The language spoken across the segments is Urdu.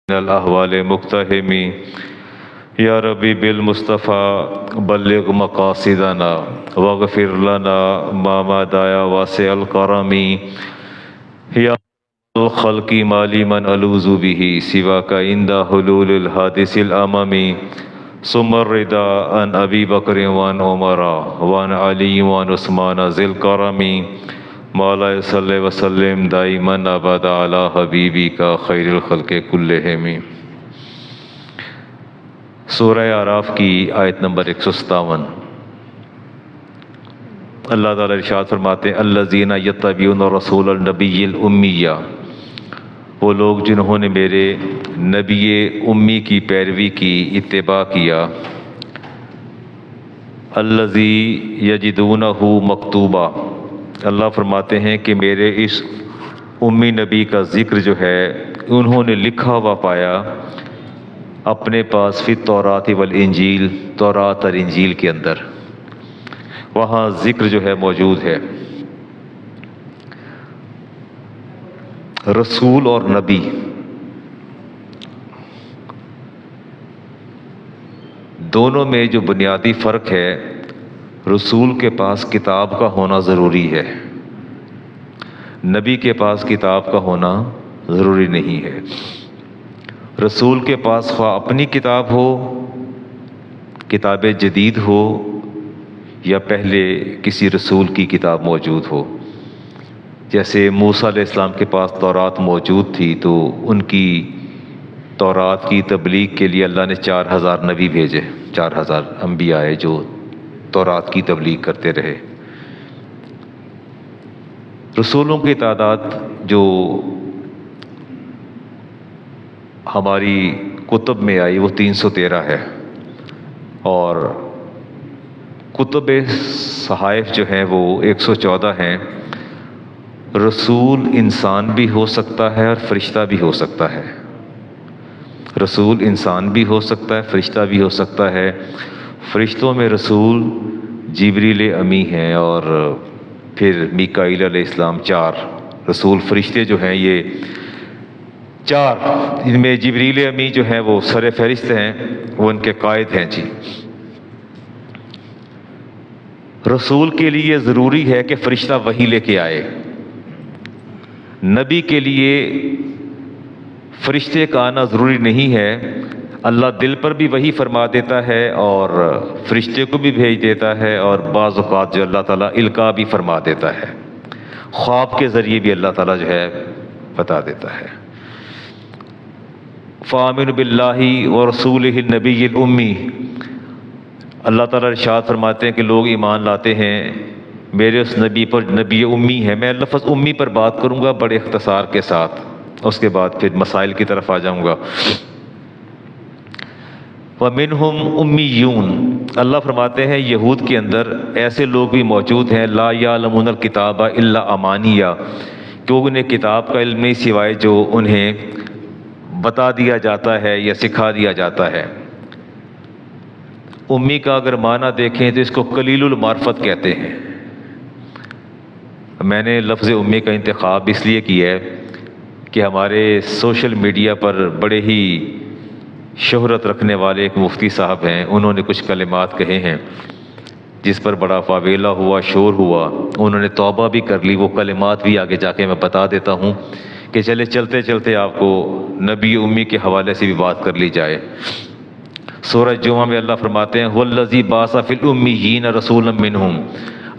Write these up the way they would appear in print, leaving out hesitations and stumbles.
الاحوال مقتحمی یا ربی بالمصطفیٰ بلغ مقاصدنا واغفر لنا ما مدایا واسع الکرمی یا الخلق مالی من الوذ به سواک عند حلول الحادث الاممی ثم الرضا عن ابی بکر وعن عمر وعن علی وعن عثمان ذی الکرم مولا صلی وسلم دائما ابدا علی حبیبی کا خیر الخلق کلہم۔ سورہ اعراف کی آیت نمبر 157۔ اللہ تعالیٰ ارشاد فرماتے ہیں الذین یتبعون الرسول النبی الامیہ، وہ لوگ جنہوں نے میرے نبی امی کی پیروی کی، اتباع کیا۔ الذی یجدونہ مکتوبہ، اللہ فرماتے ہیں کہ میرے اس امی نبی کا ذکر جو ہے انہوں نے لکھا ہوا پایا اپنے پاس فی التوراۃ والانجیل، تورات اور انجیل کے اندر، وہاں ذکر جو ہے موجود ہے۔ رسول اور نبی دونوں میں جو بنیادی فرق ہے، رسول کے پاس کتاب کا ہونا ضروری ہے، نبی کے پاس کتاب کا ہونا ضروری نہیں ہے۔ رسول کے پاس خواہ اپنی کتاب ہو، کتاب جدید ہو، یا پہلے کسی رسول کی کتاب موجود ہو۔ جیسے موسیٰ علیہ السلام کے پاس تورات موجود تھی تو ان کی تورات کی تبلیغ کے لیے اللہ نے 4000 نبی بھیجے، 4000 انبیاء آئے جو تورات کی تبلیغ کرتے رہے۔ رسولوں کی تعداد جو ہماری کتب میں آئی وہ 313 ہے، اور کتب صحائف جو ہیں وہ 114 ہیں۔ رسول انسان بھی ہو سکتا ہے اور فرشتہ بھی ہو سکتا ہے، رسول انسان بھی ہو سکتا ہے، فرشتہ بھی ہو سکتا ہے۔ فرشتوں میں رسول جبریل امی ہیں، اور پھر میکائیل علیہ السلام 4 رسول فرشتے جو ہیں یہ 4، ان میں جبریل امی جو ہیں وہ سر فہرست ہیں، وہ ان کے قائد ہیں جی۔ رسول کے لیے ضروری ہے کہ فرشتہ وحی لے کے آئے، نبی کے لیے فرشتے کا آنا ضروری نہیں ہے۔ اللہ دل پر بھی وحی فرما دیتا ہے اور فرشتے کو بھی بھیج دیتا ہے، اور بعض اوقات جو اللہ تعالیٰ القاء بھی فرما دیتا ہے، خواب کے ذریعے بھی اللہ تعالیٰ جو ہے بتا دیتا ہے۔ فآمنوا باللہ ورسولہ النبی الامی، اللہ تعالیٰ ارشاد فرماتے ہیں کہ لوگ ایمان لاتے ہیں میرے اس نبی پر، نبی امی ہے۔ میں لفظ امی پر بات کروں گا بڑے اختصار کے ساتھ، اس کے بعد پھر مسائل کی طرف آ جاؤں گا۔ وَمِنْهُمْ أُمِّيُّونَ، اللہ فرماتے ہیں یہود کے اندر ایسے لوگ بھی موجود ہیں، لا يعلمون الکتاب الا امانیہ، کہ انہیں کتاب کا علم نہیں سوائے جو انہیں بتا دیا جاتا ہے یا سکھا دیا جاتا ہے۔ امی کا اگر معنی دیکھیں تو اس کو قلیل المعرفت کہتے ہیں۔ میں نے لفظ امی کا انتخاب اس لیے کیا ہے کہ ہمارے سوشل میڈیا پر بڑے ہی شہرت رکھنے والے ایک مفتی صاحب ہیں، انہوں نے کچھ کلمات کہے ہیں جس پر بڑا فاویلا ہوا، شور ہوا، انہوں نے توبہ بھی کر لی۔ وہ کلمات بھی آگے جا کے میں بتا دیتا ہوں کہ چلتے چلتے آپ کو نبی امی کے حوالے سے بھی بات کر لی جائے۔ سورہ جمعہ میں اللہ فرماتے ہیں وَالَّذِي بَعَثَ فِي الْأُمِّيِّينَ رَسُولًا مِّنْهُمْ،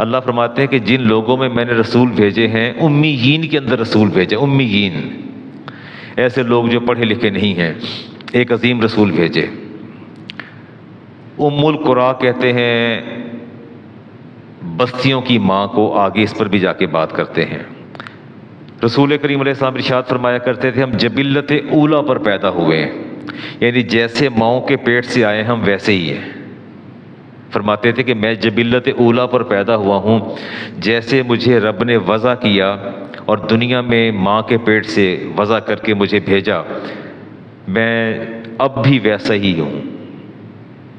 اللہ فرماتے ہیں کہ جن لوگوں میں میں نے رسول بھیجے ہیں، امیین کے اندر رسول بھیجے، امیین ایسے لوگ جو پڑھے لکھے نہیں ہیں، ایک عظیم رسول بھیجے۔ ام القریٰ کہتے ہیں بستیوں کی ماں کو، آگے اس پر بھی جا کے بات کرتے ہیں۔ رسول کریم علیہ السلام ارشاد فرمایا کرتے تھے ہم جبلت اولیٰ پر پیدا ہوئے ہیں، یعنی جیسے ماؤں کے پیٹ سے آئے ہم ویسے ہی ہیں۔ فرماتے تھے کہ میں جبلت اولیٰ پر پیدا ہوا ہوں، جیسے مجھے رب نے وضع کیا اور دنیا میں ماں کے پیٹ سے وضع کر کے مجھے بھیجا، میں اب بھی ویسا ہی ہوں۔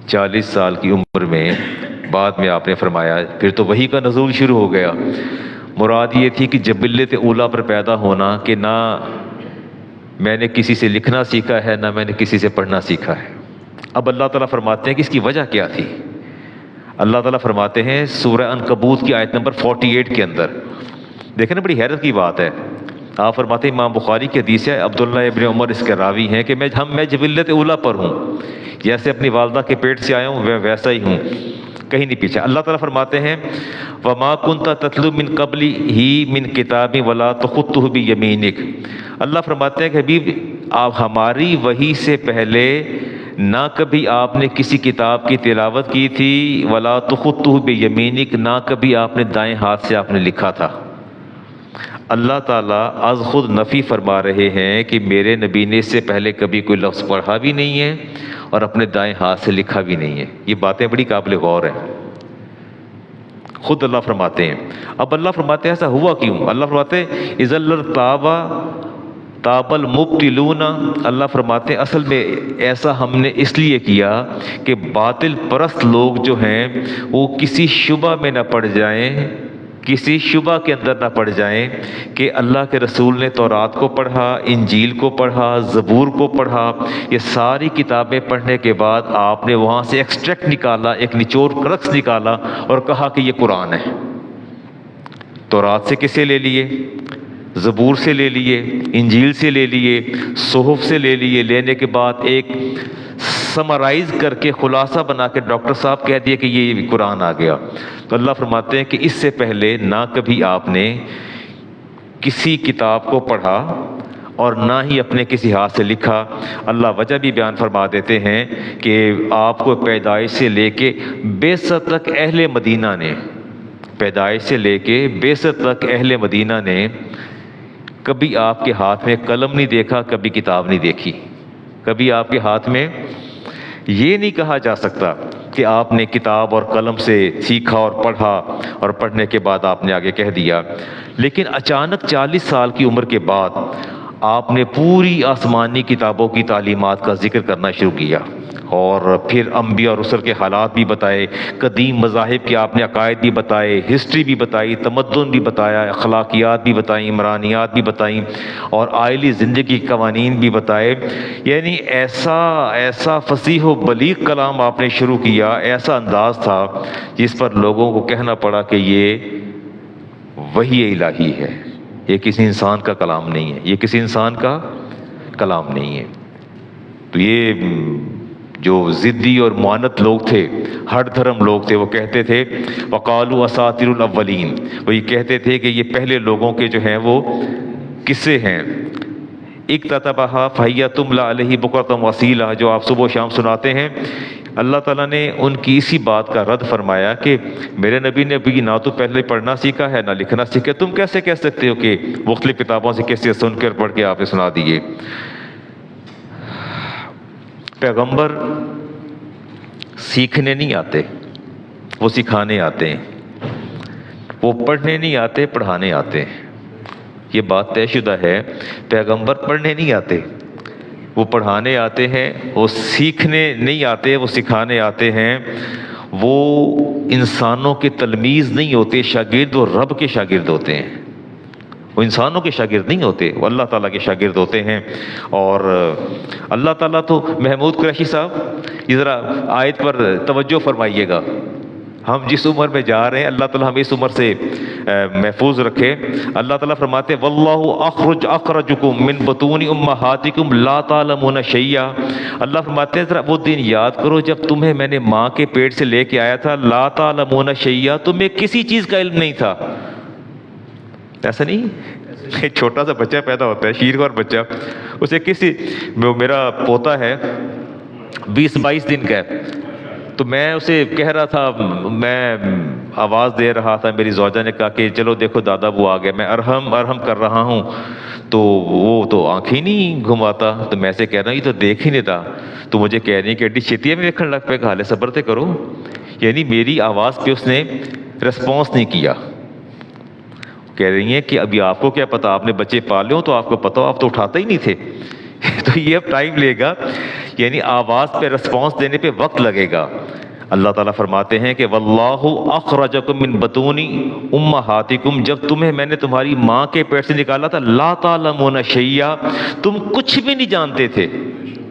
40 سال کی عمر میں بعد میں آپ نے فرمایا، پھر تو وحی کا نزول شروع ہو گیا۔ مراد یہ تھی کہ جبلت اولیٰ پر پیدا ہونا، کہ نہ میں نے کسی سے لکھنا سیکھا ہے نہ میں نے کسی سے پڑھنا سیکھا ہے۔ اب اللہ تعالیٰ فرماتے ہیں کہ اس کی وجہ کیا تھی۔ اللہ تعالیٰ فرماتے ہیں سورہ عنکبوت کی آیت نمبر 48 کے اندر، دیکھیں نا بڑی حیرت کی بات ہے۔ آپ فرماتے ہیں، امام بخاری کی حدیث ہے، عبداللہ ابن عمر اس کے راوی ہیں کہ میں جبلت اولا پر ہوں، جیسے اپنی والدہ کے پیٹ سے آیا ہوں ویسا ہی ہوں، کہیں نہیں پیچھے۔ اللہ تعالیٰ فرماتے ہیں وَمَا كُنْتَ تَتْلُو مِن قَبْلِهِ مِن كِتَابٍ وَلَا تَخُطُّهُ بِيَمِينِكَ۔ اللہ فرماتے ہیں کہ حبیب آپ ہماری وحی سے پہلے نہ کبھی آپ نے کسی کتاب کی تلاوت کی تھی، وَلَا تَخُطُّهُ بِيَمِينِكَ، نہ کبھی آپ نے دائیں ہاتھ سے آپ نے لکھا تھا۔ اللہ تعالیٰ از خود نفی فرما رہے ہیں کہ میرے نبی نے اس سے پہلے کبھی کوئی لفظ پڑھا بھی نہیں ہے اور اپنے دائیں ہاتھ سے لکھا بھی نہیں ہے۔ یہ باتیں بڑی قابل غور ہیں، خود اللہ فرماتے ہیں۔ اب اللہ فرماتے ہیں ایسا ہوا کیوں؟ اللہ فرماتے ہیں اِذَا ارْتَابَ تاب المبتلون، اللہ فرماتے ہیں اصل میں ایسا ہم نے اس لیے کیا کہ باطل پرست لوگ جو ہیں وہ کسی شبہ میں نہ پڑ جائیں، کسی شبہ کے اندر نہ پڑ جائیں کہ اللہ کے رسول نے تورات کو پڑھا، انجیل کو پڑھا، زبور کو پڑھا، یہ ساری کتابیں پڑھنے کے بعد آپ نے وہاں سے ایکسٹریکٹ نکالا، ایک نچوڑ کرکس نکالا اور کہا کہ یہ قرآن ہے۔ تورات سے کسے لے لیے؟ زبور سے لے لیے، انجیل سے لے لیے، صحف سے لے لیے، لینے کے بعد ایک سمرائز کر کے خلاصہ بنا کے ڈاکٹر صاحب کہہ دیے کہ یہ قرآن آ گیا۔ تو اللہ فرماتے ہیں کہ اس سے پہلے نہ کبھی آپ نے کسی کتاب کو پڑھا اور نہ ہی اپنے کسی ہاتھ سے لکھا۔ اللہ وجہ بھی بیان فرما دیتے ہیں کہ آپ کو پیدائش سے لے کے بعثت تک اہل مدینہ نے، پیدائش سے لے کے بعثت تک اہل مدینہ نے کبھی آپ کے ہاتھ میں قلم نہیں دیکھا، کبھی کتاب نہیں دیکھی، کبھی آپ کے ہاتھ میں یہ نہیں کہا جا سکتا کہ آپ نے کتاب اور قلم سے سیکھا اور پڑھا اور پڑھنے کے بعد آپ نے آگے کہہ دیا۔ لیکن اچانک 40 سال کی عمر کے بعد آپ نے پوری آسمانی کتابوں کی تعلیمات کا ذکر کرنا شروع کیا، اور پھر انبیاء اور رسل کے حالات بھی بتائے، قدیم مذاہب کے آپ نے عقائد بھی بتائے، ہسٹری بھی بتائی، تمدن بھی بتایا، اخلاقیات بھی بتائیں، عمرانیات بھی بتائیں، اور آئلی زندگی کے قوانین بھی بتائے۔ یعنی ایسا فصیح و بلیغ کلام آپ نے شروع کیا، ایسا انداز تھا جس پر لوگوں کو کہنا پڑا کہ یہ وحی الہی ہے، یہ کسی انسان کا کلام نہیں ہے، یہ کسی انسان کا کلام نہیں ہے۔ تو یہ جو ضدی اور معاند لوگ تھے، ہٹ دھرم لوگ تھے، وہ کہتے تھے وقالوا اساطیر الاولین، وہ یہ کہتے تھے کہ یہ پہلے لوگوں کے جو ہیں وہ قصے ہیں۔ اکتتبھا فہی تملی علیہ بکرۃ وصیلا، جو آپ صبح و شام سناتے ہیں، اللہ تعالیٰ نے ان کی اسی بات کا رد فرمایا کہ میرے نبی نے بھی نہ تو پہلے پڑھنا سیکھا ہے نہ لکھنا سیکھا، تم کیسے کہہ سکتے ہو کہ مختلف کتابوں سے کیسے سن کر پڑھ کے آپ نے سنا دیے۔ پیغمبر سیکھنے نہیں آتے، وہ سکھانے آتے ہیں، وہ پڑھنے نہیں آتے، پڑھانے آتے ہیں۔ یہ بات طے شدہ ہے، پیغمبر پڑھنے نہیں آتے، وہ پڑھانے آتے ہیں، وہ سیکھنے نہیں آتے، وہ سکھانے آتے ہیں۔ وہ انسانوں کے تلمیذ نہیں ہوتے، شاگرد وہ رب کے شاگرد ہوتے ہیں، وہ انسانوں کے شاگرد نہیں ہوتے، وہ اللہ تعالیٰ کے شاگرد ہوتے ہیں۔ اور اللہ تعالیٰ تو محمود قریشی صاحب یہ ذرا آیت پر توجہ فرمائیے گا، ہم جس عمر میں جا رہے ہیں اللہ تعالیٰ ہمیں اس عمر سے محفوظ رکھے۔ اللہ تعالیٰ فرماتے ہیں واللہ اخرجکم من بطون امہاتکم لا تعلمون شیئا، اللہ فرماتے ہیں ذرا وہ دن یاد کرو جب تمہیں میں نے ماں کے پیٹ سے لے کے آیا تھا، لا تعلمون شیئا، تمہیں کسی چیز کا علم نہیں تھا۔ ایسا نہیں، ایک چھوٹا سا بچہ پیدا ہوتا ہے، شیرخوار بچہ، اسے میرا پوتا ہے 20-22 دن کا ہے، تو میں اسے کہہ رہا تھا، میں آواز دے رہا تھا، میری زوجہ نے کہا کہ چلو دیکھو دادا وہ آ گیا، میں ارحم کر رہا ہوں، تو وہ تو آنکھیں نہیں گھماتا، تو میں سے کہہ رہا ہوں یہ تو دیکھ ہی نہیں تھا، تو مجھے کہہ رہی کہ ایڈی چھتیے میں دیکھنے لگ پہ، حالے صبر تے کرو، یعنی میری آواز پہ اس نے رسپانس نہیں کیا۔ کہہ رہی ہیں کہ ابھی آپ کو کیا پتا، آپ نے بچے پالے ہوں تو آپ کو پتا ہو، آپ تو اٹھاتے ہی نہیں تھے تو یہ اب ٹائم لے گا، یعنی آواز پہ رسپانس دینے پہ وقت لگے گا۔ اللہ تعالیٰ فرماتے ہیں کہ واللہ اخرجکم من بطون امہاتکم، جب تمہیں میں نے تمہاری ماں کے پیٹ سے نکالا تھا، لا تعلمون شیئا، تم کچھ بھی نہیں جانتے تھے،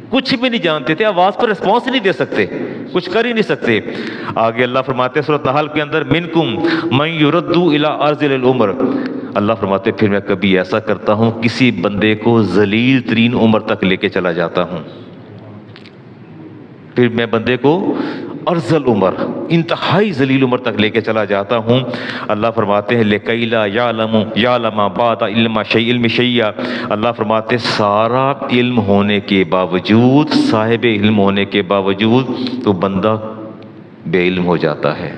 کچھ بھی نہیں جانتے تھے، آواز پر رسپانس نہیں دے سکتے، کچھ کر ہی نہیں سکتے۔ آگے اللہ فرماتے ہیں سورۃ نحل کے اندر منکم من یرد الی ارذل العمر، اللہ فرماتے پھر میں کبھی ایسا کرتا ہوں کسی بندے کو ذلیل ترین عمر تک لے کے چلا جاتا ہوں، پھر میں بندے کو ارذل عمر، انتہائی ذلیل عمر تک لے کے چلا جاتا ہوں۔ اللہ فرماتے ہیں لِکَیْ لَا یعلم بَعْدَ علم شیئا، اللہ فرماتے سارا علم ہونے کے باوجود، صاحب علم ہونے کے باوجود تو بندہ بے علم ہو جاتا ہے،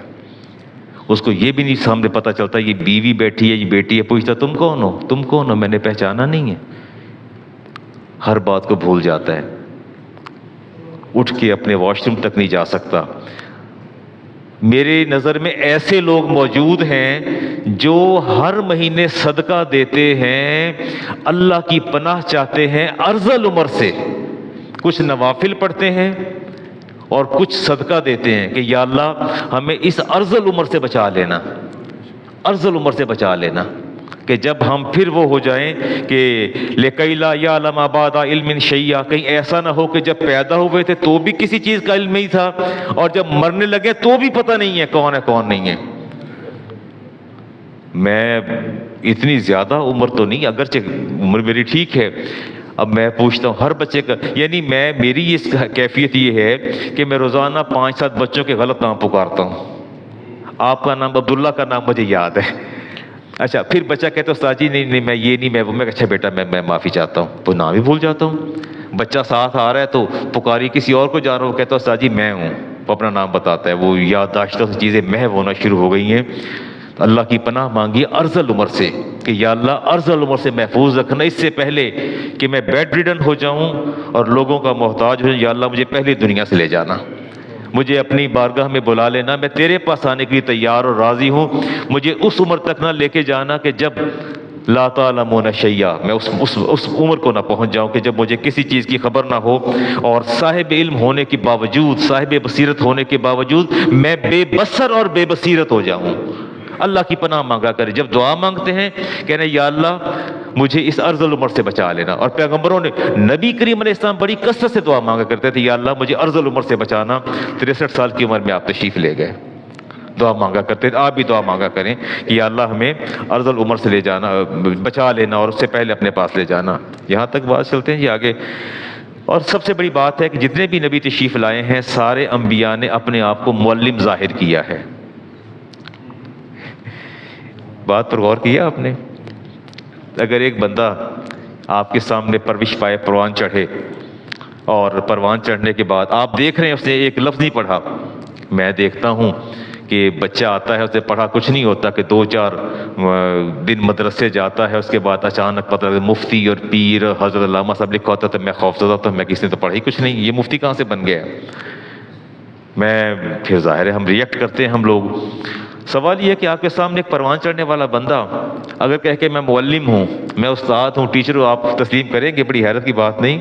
اس کو یہ بھی نہیں سامنے پتہ چلتا یہ بیوی بیٹھی ہے یہ بیٹی ہے، پوچھتا تم کون ہو، تم کون ہو، میں نے پہچانا نہیں ہے، ہر بات کو بھول جاتا ہے، اٹھ کے اپنے واش روم تک نہیں جا سکتا۔ میرے نظر میں ایسے لوگ موجود ہیں جو ہر مہینے صدقہ دیتے ہیں، اللہ کی پناہ چاہتے ہیں ارذل عمر سے، کچھ نوافل پڑھتے ہیں اور کچھ صدقہ دیتے ہیں کہ یا اللہ ہمیں اس ارذل عمر سے بچا لینا، ارذل عمر سے بچا لینا، کہ جب ہم پھر وہ ہو جائیں کہ لِکَیْ لَا یعلم بَعْدَ علم شیئا، کہیں ایسا نہ ہو کہ جب پیدا ہوئے تھے تو بھی کسی چیز کا علم نہیں تھا اور جب مرنے لگے تو بھی پتہ نہیں ہے کون ہے کون نہیں ہے۔ میں اتنی زیادہ عمر تو نہیں، اگرچہ عمر میری ٹھیک ہے، اب میں پوچھتا ہوں ہر بچے کا، یعنی میری اس کیفیت یہ ہے کہ میں روزانہ 5-7 بچوں کے غلط نام پکارتا ہوں۔ آپ کا نام عبداللہ کا نام مجھے یاد ہے، اچھا پھر بچہ کہتا ہے استاد جی نہیں میں یہ نہیں، میں اچھا بیٹا میں معافی چاہتا ہوں، تو نام ہی بھول جاتا ہوں۔ بچہ ساتھ آ رہا ہے تو پکاری کسی اور کو جا رہا ہوں، کہتا ہے استاد جی میں ہوں، وہ اپنا نام بتاتا ہے، وہ یادداشتوں سے چیزیں محو ہونا شروع ہو گئی ہیں۔ اللہ کی پناہ مانگی ارذل عمر سے کہ یا اللہ ارذل عمر سے محفوظ رکھنا، اس سے پہلے کہ میں بیڈ ریڈن ہو جاؤں اور لوگوں کا محتاج ہو جاؤں، یا اللہ مجھے پہلے دنیا سے لے جانا، مجھے اپنی بارگاہ میں بلا لینا، میں تیرے پاس آنے کے لیے تیار اور راضی ہوں، مجھے اس عمر تک نہ لے کے جانا کہ جب لا تعلمون شیئا، میں اس عمر کو نہ پہنچ جاؤں کہ جب مجھے کسی چیز کی خبر نہ ہو اور صاحب علم ہونے کے باوجود، صاحب بصیرت ہونے کے باوجود میں بے بصر اور بے بصیرت ہو جاؤں۔ اللہ کی پناہ مانگا کرے، جب دعا مانگتے ہیں کہنا یا اللہ مجھے اس ارذل عمر سے بچا لینا، اور پیغمبروں نے، نبی کریم علیہ السلام بڑی کثرت سے دعا مانگا کرتے تھے یا اللہ مجھے ارذل عمر سے بچانا۔ 63 سال کی عمر میں آپ تشریف لے گئے، دعا مانگا کرتے تھے، آپ بھی دعا مانگا کریں کہ یا اللہ ہمیں ارذل عمر سے لے جانا، بچا لینا اور اس سے پہلے اپنے پاس لے جانا۔ یہاں تک بات چلتے ہیں جی آگے۔ اور سب سے بڑی بات ہے کہ جتنے بھی نبی تشریف لائے ہیں سارے انبیاء نے اپنے آپ کو معلم ظاہر کیا ہے۔ بات پر غور کیا آپ نے؟ اگر ایک بندہ آپ کے سامنے پرورش پائے، پروان چڑھے، اور پروان چڑھنے کے بعد آپ دیکھ رہے ہیں اس نے ایک لفظ نہیں پڑھا، میں دیکھتا ہوں کہ بچہ آتا ہے اس نے پڑھا کچھ نہیں ہوتا کہ 2-4 دن مدرسے جاتا ہے، اس کے بعد اچانک پتہ لگتا مفتی اور پیر حضرت علامہ صاحب لکھا ہوتا تو میں خوفزدہ ہوتا، میں کسی نے تو پڑھا ہی کچھ نہیں، یہ مفتی کہاں سے بن گیا؟ میں پھر ظاہر ہے ہم ریئیکٹ کرتے ہیں ہم لوگ۔ سوال یہ ہے کہ آپ کے سامنے ایک پروان چڑھنے والا بندہ اگر کہہ کہ میں معلم ہوں، میں استاد ہوں، ٹیچر ہوں، آپ تسلیم کریں گے؟ بڑی حیرت کی بات نہیں؟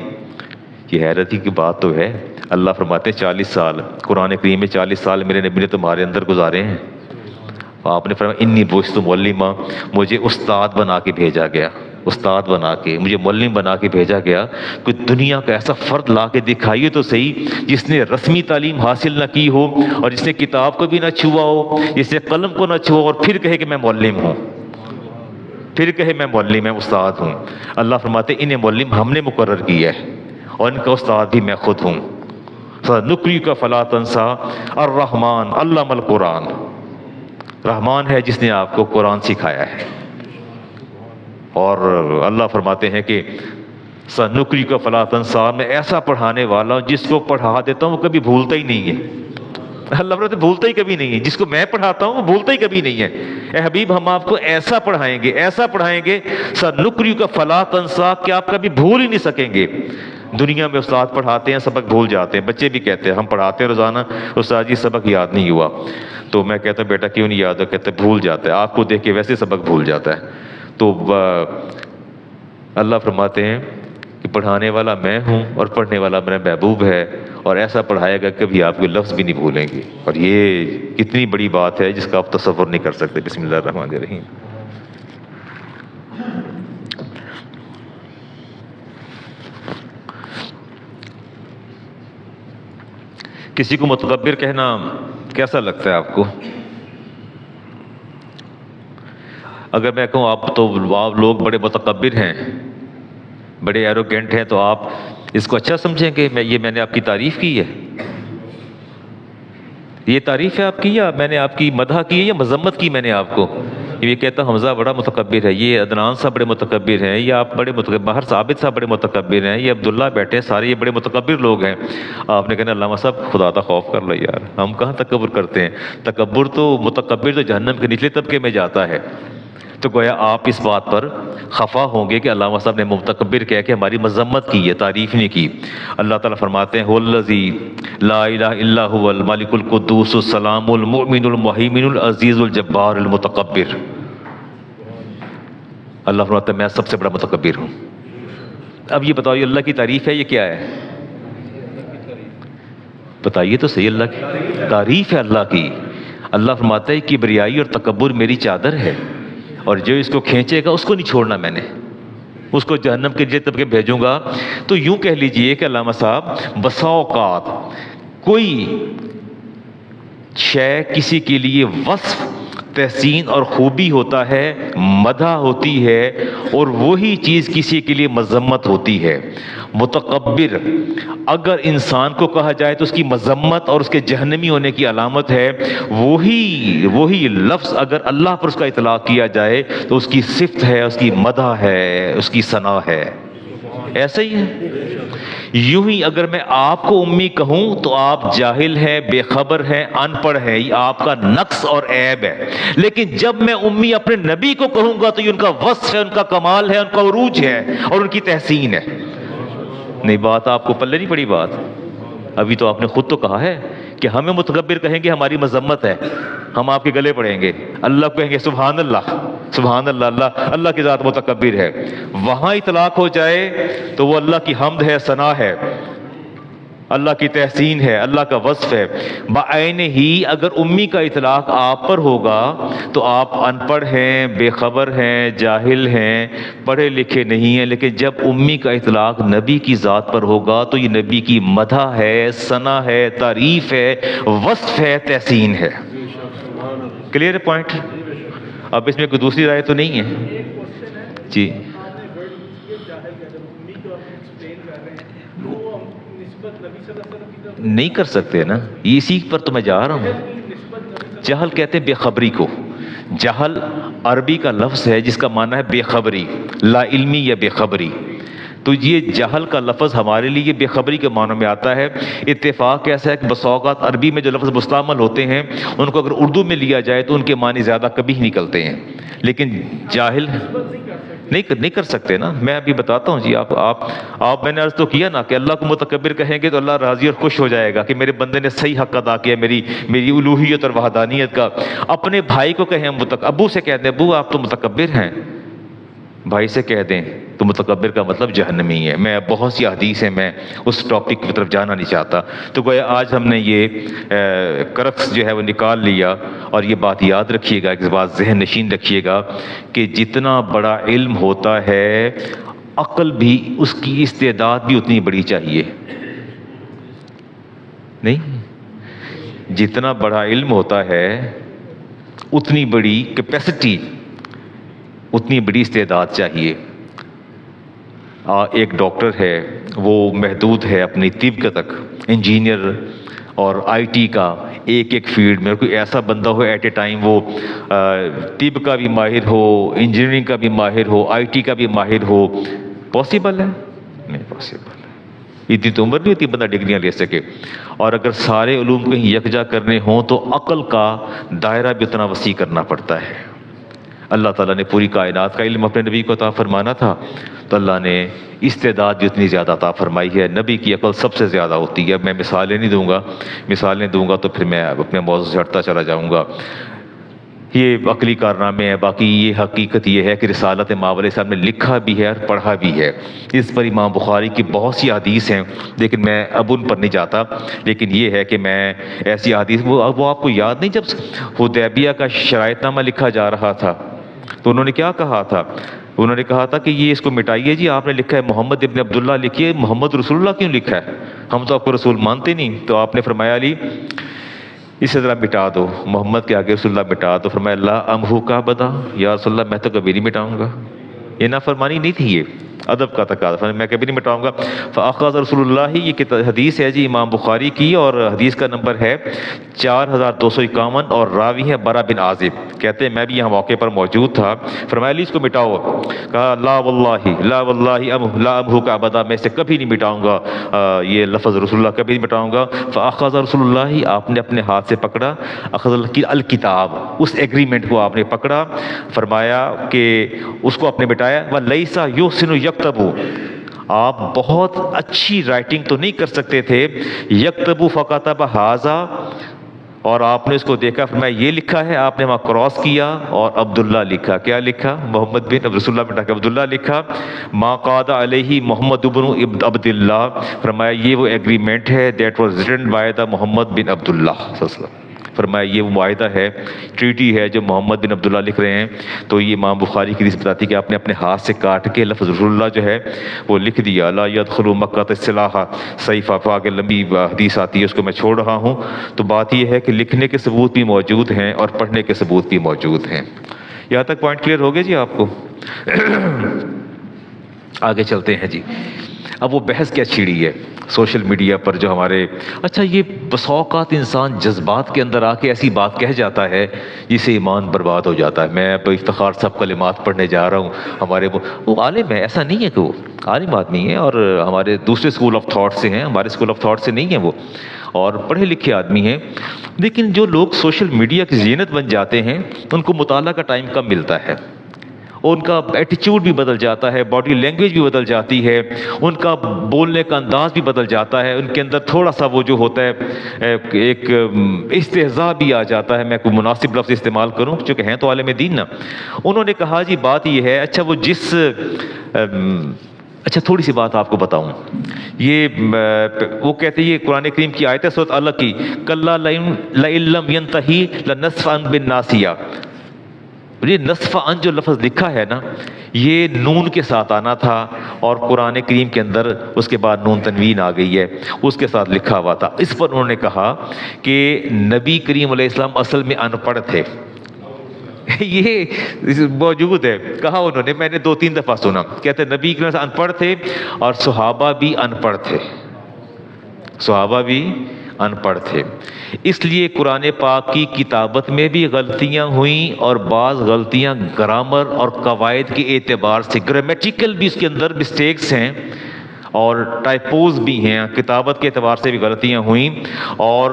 یہ حیرت کی بات تو ہے۔ اللہ فرماتے ہیں 40 سال، قرآن کریم میں 40 سال میرے نبی نے تمہارے اندر گزارے ہیں، آپ نے فرمایا انی بعثت معلما، مجھے استاد بنا کے بھیجا گیا، استاد بنا کے، مجھے معلم بنا کے بھیجا گیا۔ کوئی دنیا کا ایسا فرد لا کے دکھائیے تو صحیح جس نے رسمی تعلیم حاصل نہ کی ہو اور جس نے کتاب کو بھی نہ چھوا ہو، جس نے قلم کو نہ چھوا اور پھر کہے کہ میں معلم ہوں، پھر کہے میں معلم ہے، استاد ہوں۔ اللہ فرماتے انہیں معلم ہم نے مقرر کیا ہے اور ان کا استاد بھی میں خود ہوں۔ نقریک فلا تنسا الرحمن علم القرآن، رحمان ہے جس نے آپ کو قرآن سکھایا ہے۔ اور اللہ فرماتے ہیں کہ سنقریک فلا تنسا، میں ایسا پڑھانے والا ہوں جس کو پڑھا دیتا ہوں وہ کبھی بھولتا ہی نہیں ہے۔ اللہ فرماتے ہیں بھولتا ہی کبھی نہیں ہے، جس کو میں پڑھاتا ہوں وہ بھولتا ہی کبھی نہیں ہے۔ اے حبیب ہم آپ کو ایسا پڑھائیں گے، ایسا پڑھائیں گے سنقریک فلا تنسا کہ آپ کبھی بھول ہی نہیں سکیں گے۔ دنیا میں استاد پڑھاتے ہیں سبق بھول جاتے ہیں، بچے بھی کہتے ہیں ہم پڑھاتے ہیں روزانہ، استاد جی سبق یاد نہیں ہوا، تو میں کہتا ہوں بیٹا کیوں نہیں یاد ہو؟ کہتے بھول جاتا ہے، آپ کو دیکھ کے ویسے سبق بھول جاتا ہے۔ تو اللہ فرماتے ہیں کہ پڑھانے والا میں ہوں اور پڑھنے والا میرا محبوب ہے، اور ایسا پڑھائے گا کبھی آپ کے لفظ بھی نہیں بھولیں گے. اور یہ کتنی بڑی بات ہے جس کا آپ تصور نہیں کر سکتے. بسم اللہ الرحمن الرحیم. کسی کو متکبر کہنا کیسا لگتا ہے آپ کو؟ اگر میں کہوں آپ لوگ بڑے متکبر ہیں، بڑے ایروگینٹ ہیں، تو آپ اس کو اچھا سمجھیں گے؟ میں نے آپ کی تعریف کی ہے، یہ تعریف ہے آپ کی، یا میں نے آپ کی مدح کی ہے یا مذمت کی میں نے آپ کو؟ یہ کہتا حمزہ بڑا متکبر ہے، یہ عدنان صاحب بڑے متکبر ہیں، یا آپ بڑے متکبر، باہر ثابت صاحب بڑے متکبر ہیں، یہ عبداللہ بیٹھے ہیں، سارے یہ بڑے متکبر لوگ ہیں. آپ نے کہنا علامہ صاحب خدا کا خوف کر لو یار، ہم کہاں تکبر کرتے ہیں؟ متکبر تو جہنم کے نچلے طبقے میں جاتا ہے. تو گویا آپ اس بات پر خفا ہوں گے کہ علامہ صاحب نے متکبر کہہ کے ہماری مذمت کی ہے، تعریف نہیں کی. اللہ تعالیٰ فرماتے ہیں هو الذی لا الہ الا هو الملک القدوس السلام المؤمن المہیمن العزیز الجبار المتکبر. اللہ فرماتا ہے میں سب سے بڑا متکبر ہوں. اب یہ بتاؤ، یہ اللہ کی تعریف ہے، یہ کیا ہے؟ بتائیے تو صحیح. اللہ کی تعریف ہے اللہ کی. اللہ فرماتا ہے کبریائی اور تکبر میری چادر ہے، اور جو اس کو کھینچے گا اس کو نہیں چھوڑنا میں نے، اس کو جہنم کے نچلے طبقے بھیجوں گا. تو یوں کہہ لیجئے کہ علامہ صاحب بسا اوقات کوئی شے کسی کے لیے وصف، تحسین اور خوبی ہوتا ہے، مدح ہوتی ہے، اور وہی چیز کسی کے لیے مذمت ہوتی ہے. متکبر اگر انسان کو کہا جائے تو اس کی مذمت اور اس کے جہنمی ہونے کی علامت ہے. وہی لفظ اگر اللہ پر اس کا اطلاق کیا جائے تو اس کی صفت ہے، اس کی مدح ہے، اس کی ثنا ہے. ایسا ہی ہے. یوں ہی اگر میں آپ کو امی کہوں تو آپ جاہل ہیں، بے خبر ہیں، ان پڑھ ہیں، یہ آپ کا نقص اور عیب ہے. لیکن جب میں امی اپنے نبی کو کہوں گا تو یہ ان کا وصف ہے، ان کا کمال ہے، ان کا عروج ہے اور ان کی تحسین ہے. نہیں، بات آپ کو پلے نہیں پڑی. بات ابھی تو آپ نے خود تو کہا ہے کہ ہمیں متکبر کہیں گے ہماری مذمت ہے، ہم آپ کے گلے پڑیں گے. اللہ کو کہیں گے سبحان اللہ سبحان اللہ، اللہ کی ذات متکبر ہے. وہاں اطلاق ہو جائے تو وہ اللہ کی حمد ہے، ثنا ہے، اللہ کی تحسین ہے، اللہ کا وصف ہے. بعین ہی اگر امی کا اطلاق آپ پر ہوگا تو آپ ان پڑھ ہیں، بے خبر ہیں، جاہل ہیں، پڑھے لکھے نہیں ہیں. لیکن جب امی کا اطلاق نبی کی ذات پر ہوگا تو یہ نبی کی مدح ہے، ثنا ہے، تعریف ہے، وصف ہے، تحسین ہے. Clear point? اب اس میں کوئی دوسری رائے تو نہیں ہے؟ جی نہیں کر سکتے نا، اسی پر تو میں جا رہا ہوں. جہل کہتے ہیں بے خبری کو. جہل عربی کا لفظ ہے جس کا معنی ہے بے خبری، لا علمی یا بے خبری. تو یہ جہل کا لفظ ہمارے لیے بے خبری کے معنی میں آتا ہے. اتفاق ایسا ہے کہ بسا اوقات عربی میں جو لفظ مستعمل ہوتے ہیں ان کو اگر اردو میں لیا جائے تو ان کے معنی زیادہ کبھی ہی نکلتے ہیں. لیکن جاہل نہیں کر سکتے نا. میں ابھی بتاتا ہوں جی. آپ میں نے عرض تو کیا نا کہ اللہ کو متکبر کہیں گے تو اللہ راضی اور خوش ہو جائے گا کہ میرے بندے نے صحیح حق ادا کیا میری الوہیت اور وحدانیت کا. اپنے بھائی کو کہیں ابو سے کہتے ہیں ابو آپ تو متکبر ہیں، بھائی سے کہہ دیں تو متکبر کا مطلب جہنمی ہے. میں بہت سی حدیث ہیں، میں اس ٹاپک کی طرف جانا نہیں چاہتا. تو گویا آج ہم نے یہ کرکس جو ہے وہ نکال لیا. اور یہ بات یاد رکھیے گا، ایک بات ذہن نشین رکھیے گا کہ جتنا بڑا علم ہوتا ہے عقل بھی، اس کی استعداد بھی اتنی بڑی چاہیے. نہیں، جتنا بڑا علم ہوتا ہے اتنی بڑی کیپیسٹی، اتنی بڑی استعداد چاہیے. ایک ڈاکٹر ہے وہ محدود ہے اپنی طب کا تک، انجینئر اور آئی ٹی کا ایک فیلڈ میں. کوئی ایسا بندہ ہو ایٹ اے ٹائم وہ طب کا بھی ماہر ہو، انجینئرنگ کا بھی ماہر ہو، آئی ٹی کا بھی ماہر ہو، پاسبل ہے؟ نہیں پاسبل. اتنی تو عمر نہیں ہوتی بندہ ڈگریاں لے سکے. اور اگر سارے علوم کو یکجا کرنے ہوں تو عقل کا دائرہ بھی اتنا وسیع کرنا پڑتا ہے. اللہ تعالیٰ نے پوری کائنات کا علم اپنے نبی کو عطا فرمانا تھا تو اللہ نے استعداد بھی اتنی زیادہ عطا فرمائی ہے. نبی کی عقل سب سے زیادہ ہوتی ہے. میں مثالیں نہیں دوں گا، مثالیں دوں گا تو پھر میں اپنے موضوع سے ہٹتا چلا جاؤں گا. یہ عقلی کارنامے ہیں. باقی یہ حقیقت یہ ہے کہ رسالت ماوردِ السلام نے لکھا بھی ہے اور پڑھا بھی ہے. اس پر امام بخاری کی بہت سی حدیث ہیں، لیکن میں اب ان پر نہیں جاتا. لیکن یہ ہے کہ میں ایسی حدیث وہ آپ کو یاد نہیں، جب حدیبیہ کا شرائط نامہ لکھا جا رہا تھا تو انہوں نے کیا کہا تھا؟ انہوں نے کہا تھا کہ یہ اس کو مٹائیے جی، آپ نے لکھا ہے محمد ابن عبداللہ لکھیے، محمد رسول اللہ کیوں لکھا ہے؟ ہم تو آپ کو رسول مانتے نہیں. تو آپ نے فرمایا علی اسے ذرا مٹا دو، محمد کے آگے رسول اللہ مٹا دو. فرمایا اللہ امہو کا بدا، یا رسول اللہ میں تو کبھی نہیں مٹاؤں گا. یہ نافرمانی نہیں تھی، یہ ادب کا تقاضا، میں کبھی نہیں مٹاؤں گا. فاخذ رسول اللہ، یہ حدیث ہے جی امام بخاری کی، اور حدیث کا نمبر ہے 4251 اور راوی ہے برا بن عازب. کہتے ہیں میں بھی یہاں موقع پر موجود تھا. فرمایا علی اس کو مٹاؤ. کہا لا واللہ لا واللہ لا امہو کا ابدا، میں اسے کبھی نہیں مٹاؤں گا، یہ لفظ رسول اللہ کبھی نہیں مٹاؤں گا. فاخذ رسول اللہ، آپ نے اپنے ہاتھ سے پکڑا، اخذ الکتاب، اس ایگریمنٹ کو آپ نے پکڑا. فرمایا کہ اس کو آپ نے مٹایا. وَلَيْسَ يُحْسِنُ يَكْتَبُ، آپ بہت اچھی رائٹنگ تو نہیں کر سکتے تھے. یکتبو فکتب ھذا، اور آپ نے اس کو دیکھا، فرمایا یہ لکھا ہے. آپ نے وہاں کراس کیا اور عبداللہ لکھا. کیا لکھا؟ محمد بن رسول اللہ بٹا کے عبداللہ لکھا. ما قاد علیہ محمد بن عبداللہ، فرمایا یہ وہ ایگریمنٹ ہے that was written by the Muhammad bin Abdullah صلی اللہ علیہ وسلم. فرمایا یہ وہ معاہدہ ہے، ٹریٹی ہے جو محمد بن عبداللہ لکھ رہے ہیں. تو یہ امام بخاری کی حدیث بتاتی ہے کہ آپ نے اپنے ہاتھ سے کاٹ کے لفظ رسول اللہ جو ہے وہ لکھ دیا. لا يدخل مکہ السلاح سیفا، آگے لمبی حدیث آتی ہے، اس کو میں چھوڑ رہا ہوں. تو بات یہ ہے کہ لکھنے کے ثبوت بھی موجود ہیں اور پڑھنے کے ثبوت بھی موجود ہیں. یہاں تک پوائنٹ کلیئر ہو گیا جی آپ کو؟ آگے چلتے ہیں جی. اب وہ بحث کیا چھڑی ہے سوشل میڈیا پر جو ہمارے، اچھا یہ بسا اوقات انسان جذبات کے اندر آ کے ایسی بات کہہ جاتا ہے جس سے ایمان برباد ہو جاتا ہے. میں اب افتخار صاحب کلمات پڑھنے جا رہا ہوں، ہمارے وہ عالم ہے، ایسا نہیں ہے کہ وہ عالم آدمی ہے اور ہمارے دوسرے اسکول آف تھاٹ سے ہیں، ہمارے اسکول آف تھاٹ سے نہیں ہیں وہ، اور پڑھے لکھے آدمی ہیں. لیکن جو لوگ سوشل میڈیا کی زینت بن جاتے ہیں ان کو مطالعہ کا ٹائم کم ملتا ہے، ان کا ایٹیچیوڈ بھی بدل جاتا ہے، باڈی لینگویج بھی بدل جاتی ہے، ان کا بولنے کا انداز بھی بدل جاتا ہے، ان کے اندر تھوڑا سا وہ جو ہوتا ہے ایک استہزاء بھی آ جاتا ہے. میں کوئی مناسب لفظ استعمال کروں چونکہ ہیں تو عالم دین نا. انہوں نے کہا جی بات یہ ہے، اچھا وہ اچھا تھوڑی سی بات آپ کو بتاؤں. یہ وہ کہتے ہیں، یہ قرآن کریم کی آیت ہے سورۃ الق کی، کلا لئن لم ینتہی لنسفعا بالناصیہ. یہ نصف ان جو لفظ لکھا ہے نا، یہ نون کے ساتھ آنا تھا، اور قرآن کریم کے اندر اس کے بعد نون تنوین آ گئی ہے، اس کے ساتھ لکھا ہوا تھا. اس پر انہوں نے کہا کہ نبی کریم علیہ السلام اصل میں ان پڑھ تھے. یہ موجود ہے، کہا انہوں نے، میں نے 2-3 دفعہ سنا. کہتے نبی کریم ان پڑھ تھے اور صحابہ بھی ان پڑھ تھے، صحابہ بھی ان پڑھ تھے. اس لیے قرآن پاک کی کتابت میں بھی غلطیاں ہوئیں، اور بعض غلطیاں گرامر اور قواعد کے اعتبار سے، گرامیٹیکل بھی اس کے اندر مسٹیکس ہیں اور ٹائپوز بھی ہیں، کتابت کے اعتبار سے بھی غلطیاں ہوئیں. اور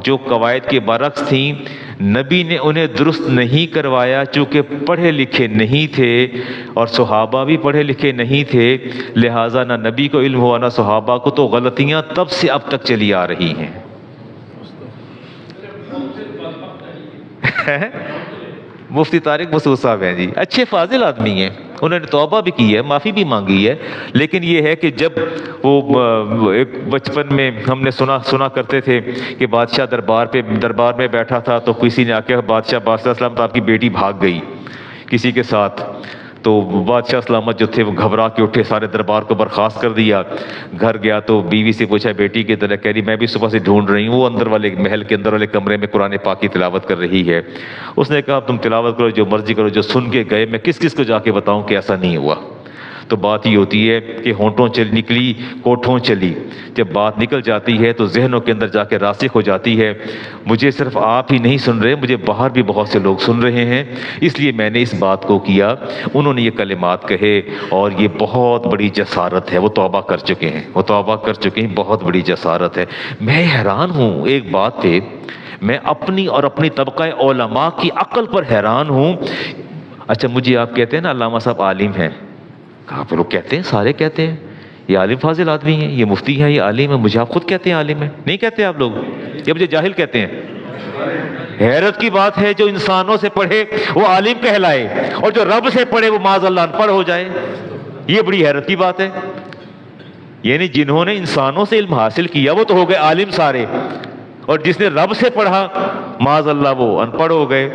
جو قواعد کے برعکس تھیں نبی نے انہیں درست نہیں کروایا چونکہ پڑھے لکھے نہیں تھے، اور صحابہ بھی پڑھے لکھے نہیں تھے، لہٰذا نہ نبی کو علم ہوا نہ صحابہ کو. تو غلطیاں تب سے اب تک چلی آ رہی ہیں. مفتی طارق مسعود صاحب ہیں جی، اچھے فاضل آدمی ہیں، انہوں نے توبہ بھی کی ہے، معافی بھی مانگی ہے. لیکن یہ ہے کہ جب وہ ایک بچپن میں ہم نے سنا کرتے تھے کہ بادشاہ دربار میں بیٹھا تھا، تو کسی نے آ کے بادشاہ السلام تو آپ کی بیٹی بھاگ گئی کسی کے ساتھ. تو بادشاہ سلامت جو تھے وہ گھبرا کے اٹھے، سارے دربار کو برخاست کر دیا. گھر گیا تو بیوی سے پوچھا بیٹی کی طرح، کہہ رہی میں بھی صبح سے ڈھونڈ رہی ہوں، وہ اندر والے محل کے اندر والے کمرے میں قرآن پاک کی تلاوت کر رہی ہے. اس نے کہا تم تلاوت کرو جو مرضی کرو، جو سن کے گئے میں کس کو جا کے بتاؤں کہ ایسا نہیں ہوا. تو بات یہ ہوتی ہے کہ ہونٹوں نکلی کوٹھوں چلی. جب بات نکل جاتی ہے تو ذہنوں کے اندر جا کے راسخ ہو جاتی ہے. مجھے صرف آپ ہی نہیں سن رہے، مجھے باہر بھی بہت سے لوگ سن رہے ہیں، اس لیے میں نے اس بات کو کیا. انہوں نے یہ کلمات کہے اور یہ بہت بڑی جسارت ہے. وہ توبہ کر چکے ہیں، بہت بڑی جسارت ہے. میں حیران ہوں ایک بات پہ، میں اپنی اور اپنی طبقہ علماء کی عقل پر حیران ہوں. اچھا مجھے آپ کہتے ہیں نا علامہ صاحب عالم ہیں، کہاں پہ لوگ کہتے ہیں، سارے کہتے ہیں یہ عالم فاضل آدمی ہیں، یہ مفتی ہیں، یہ عالم ہے. مجھے آپ خود کہتے ہیں عالم ہے، نہیں کہتے آپ لوگ، یا مجھے جاہل کہتے ہیں؟ حیرت کی بات ہے جو انسانوں سے پڑھے وہ عالم کہلائے اور جو رب سے پڑھے وہ معاذ اللہ ان پڑھ ہو جائے. یہ بڑی حیرت کی بات ہے. یعنی جنہوں نے انسانوں سے علم حاصل کیا وہ تو ہو گئے عالم سارے, اور جس نے رب سے پڑھا معاذ اللہ وہ ان پڑھ ہو گئے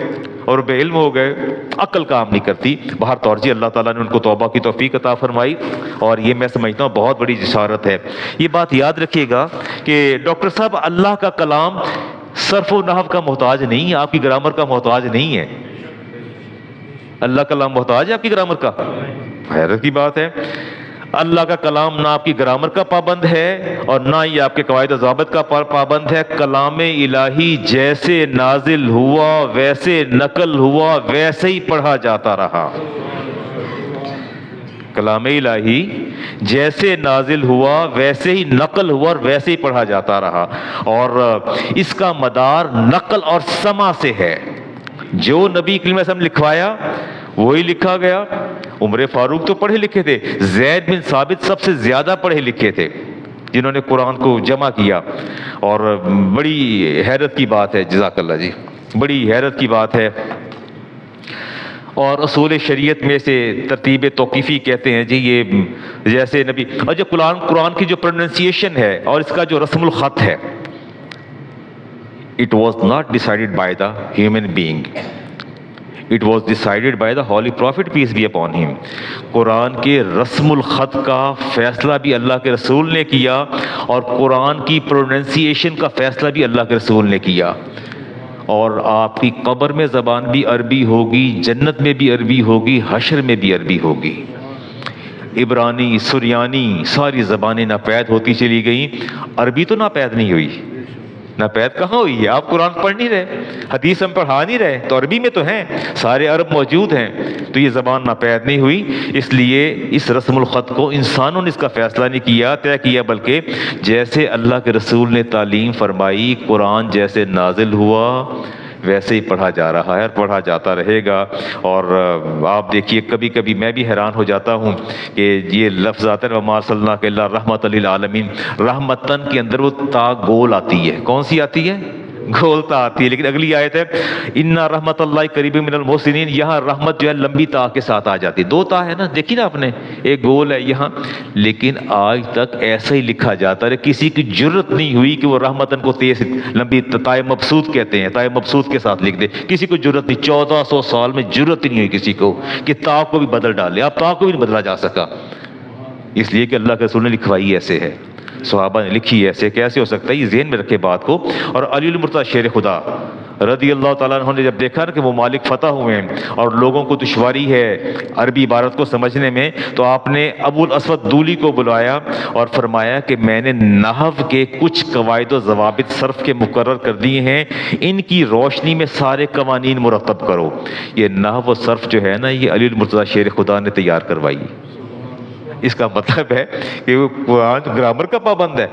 اور بے علم ہو گئے. عقل کام نہیں کرتی. بہر طور جی اللہ تعالیٰ نے ان کو توبہ کی توفیق عطا فرمائی, اور یہ میں سمجھتا ہوں بہت بڑی جسارت ہے. یہ بات یاد رکھیے گا کہ ڈاکٹر صاحب اللہ کا کلام صرف و نحو کا محتاج نہیں ہے, آپ کی گرامر کا محتاج نہیں ہے. اللہ کا کلام محتاج ہے آپ کی گرامر کا؟ حیرت کی بات ہے. اللہ کا کلام نہ آپ کی گرامر کا پابند ہے اور نہ ہی آپ کے قواعد و ضوابط کا پابند ہے. کلام الہی جیسے نازل ہوا ویسے نقل ہوا ویسے ہی پڑھا جاتا رہا. کلام الہی جیسے نازل ہوا ویسے ہی نقل ہوا اور ویسے ہی پڑھا جاتا رہا, اور اس کا مدار نقل اور سماع سے ہے. جو نبی کریم صلی اللہ علیہ وسلم لکھوایا وہی لکھا گیا. عمر فاروق تو پڑھے لکھے تھے, زید بن ثابت سب سے زیادہ پڑھے لکھے تھے جنہوں نے قرآن کو جمع کیا, اور بڑی حیرت کی بات ہے. جزاک اللہ جی, بڑی حیرت کی بات ہے. اور اصول شریعت میں سے ترتیب توقیفی کہتے ہیں جی, یہ جیسے نبی, اور جو قرآن کی جو پروننسیشن ہے اور اس کا جو رسم الخط ہے, it was not decided by the human being. It was decided by the Holy Prophet, peace be upon him. قرآن کے رسم الخط کا فیصلہ بھی اللہ کے رسول نے کیا, اور قرآن کی پروننسیشن کا فیصلہ بھی اللہ کے رسول نے کیا. اور آپ کی قبر میں زبان بھی عربی ہوگی, جنت میں بھی عربی ہوگی, حشر میں بھی عربی ہوگی. عبرانی, سریانی, ساری زبانیں ناپید ہوتی چلی گئیں, عربی تو ناپید نہیں ہوئی. ناپید کہاں ہوئی ہے؟ آپ قرآن پڑھ نہیں رہے, حدیث ہم پڑھا نہیں رہے, تو عربی میں تو ہیں, سارے عرب موجود ہیں, تو یہ زبان ناپید نہیں ہوئی. اس لیے اس رسم الخط کو انسانوں نے اس کا فیصلہ نہیں کیا, طے کیا, بلکہ جیسے اللہ کے رسول نے تعلیم فرمائی, قرآن جیسے نازل ہوا ویسے ہی پڑھا جا رہا ہے اور پڑھا جاتا رہے گا. اور آپ دیکھیے کبھی کبھی میں بھی حیران ہو جاتا ہوں کہ یہ لفظ آتا ہے وما ارسلناک الا رحمۃ للعالمین, رحمتن کے اندر وہ تا گول آتی ہے. کون سی آتی ہے؟ گول تا آتی ہے. لیکن اگلی آیت ہے انا رحمت اللہ قریب من المحسنین, یہاں رحمت جو ہے لمبی تا کے ساتھ آ جاتی ہے. دو تا ہے نا, دیکھی نا آپ نے, ایک گول ہے یہاں. لیکن آج تک ایسا ہی لکھا جاتا ہے, کسی کی جرت نہیں ہوئی کہ وہ رحمتن کو تیز لمبی تائے مبسوط کہتے ہیں, تائے مبسوط کے ساتھ لکھ دے. کسی کو جرت نہیں, 1400 سال میں جرت نہیں ہوئی کسی کو کہ تا کو بھی بدل ڈالے. اب تا کو بھی نہیں بدلا جا سکا, اس لیے کہ اللہ کے رسول نے لکھوائی ایسے ہے, صحابہ نے لکھی ایسے. کیسے ہو سکتا ہے؟ یہ ذہن میں رکھے بات کو. اور علی المرتضی شیر خدا رضی اللہ تعالیٰ عنہ نے جب دیکھا نا کہ وہ مالک فتح ہوئے ہیں اور لوگوں کو دشواری ہے عربی عبارت کو سمجھنے میں, تو آپ نے ابو الاسود دولی کو بلایا اور فرمایا کہ میں نے نحو کے کچھ قواعد و ضوابط صرف کے مقرر کر دیے ہیں, ان کی روشنی میں سارے قوانین مرتب کرو. یہ نحو و صرف جو ہے نا, یہ علی المرتضی شیر خدا نے تیار کروائی. اس کا مطلب ہے کہ وہ قرآن گرامر کا پابند ہے؟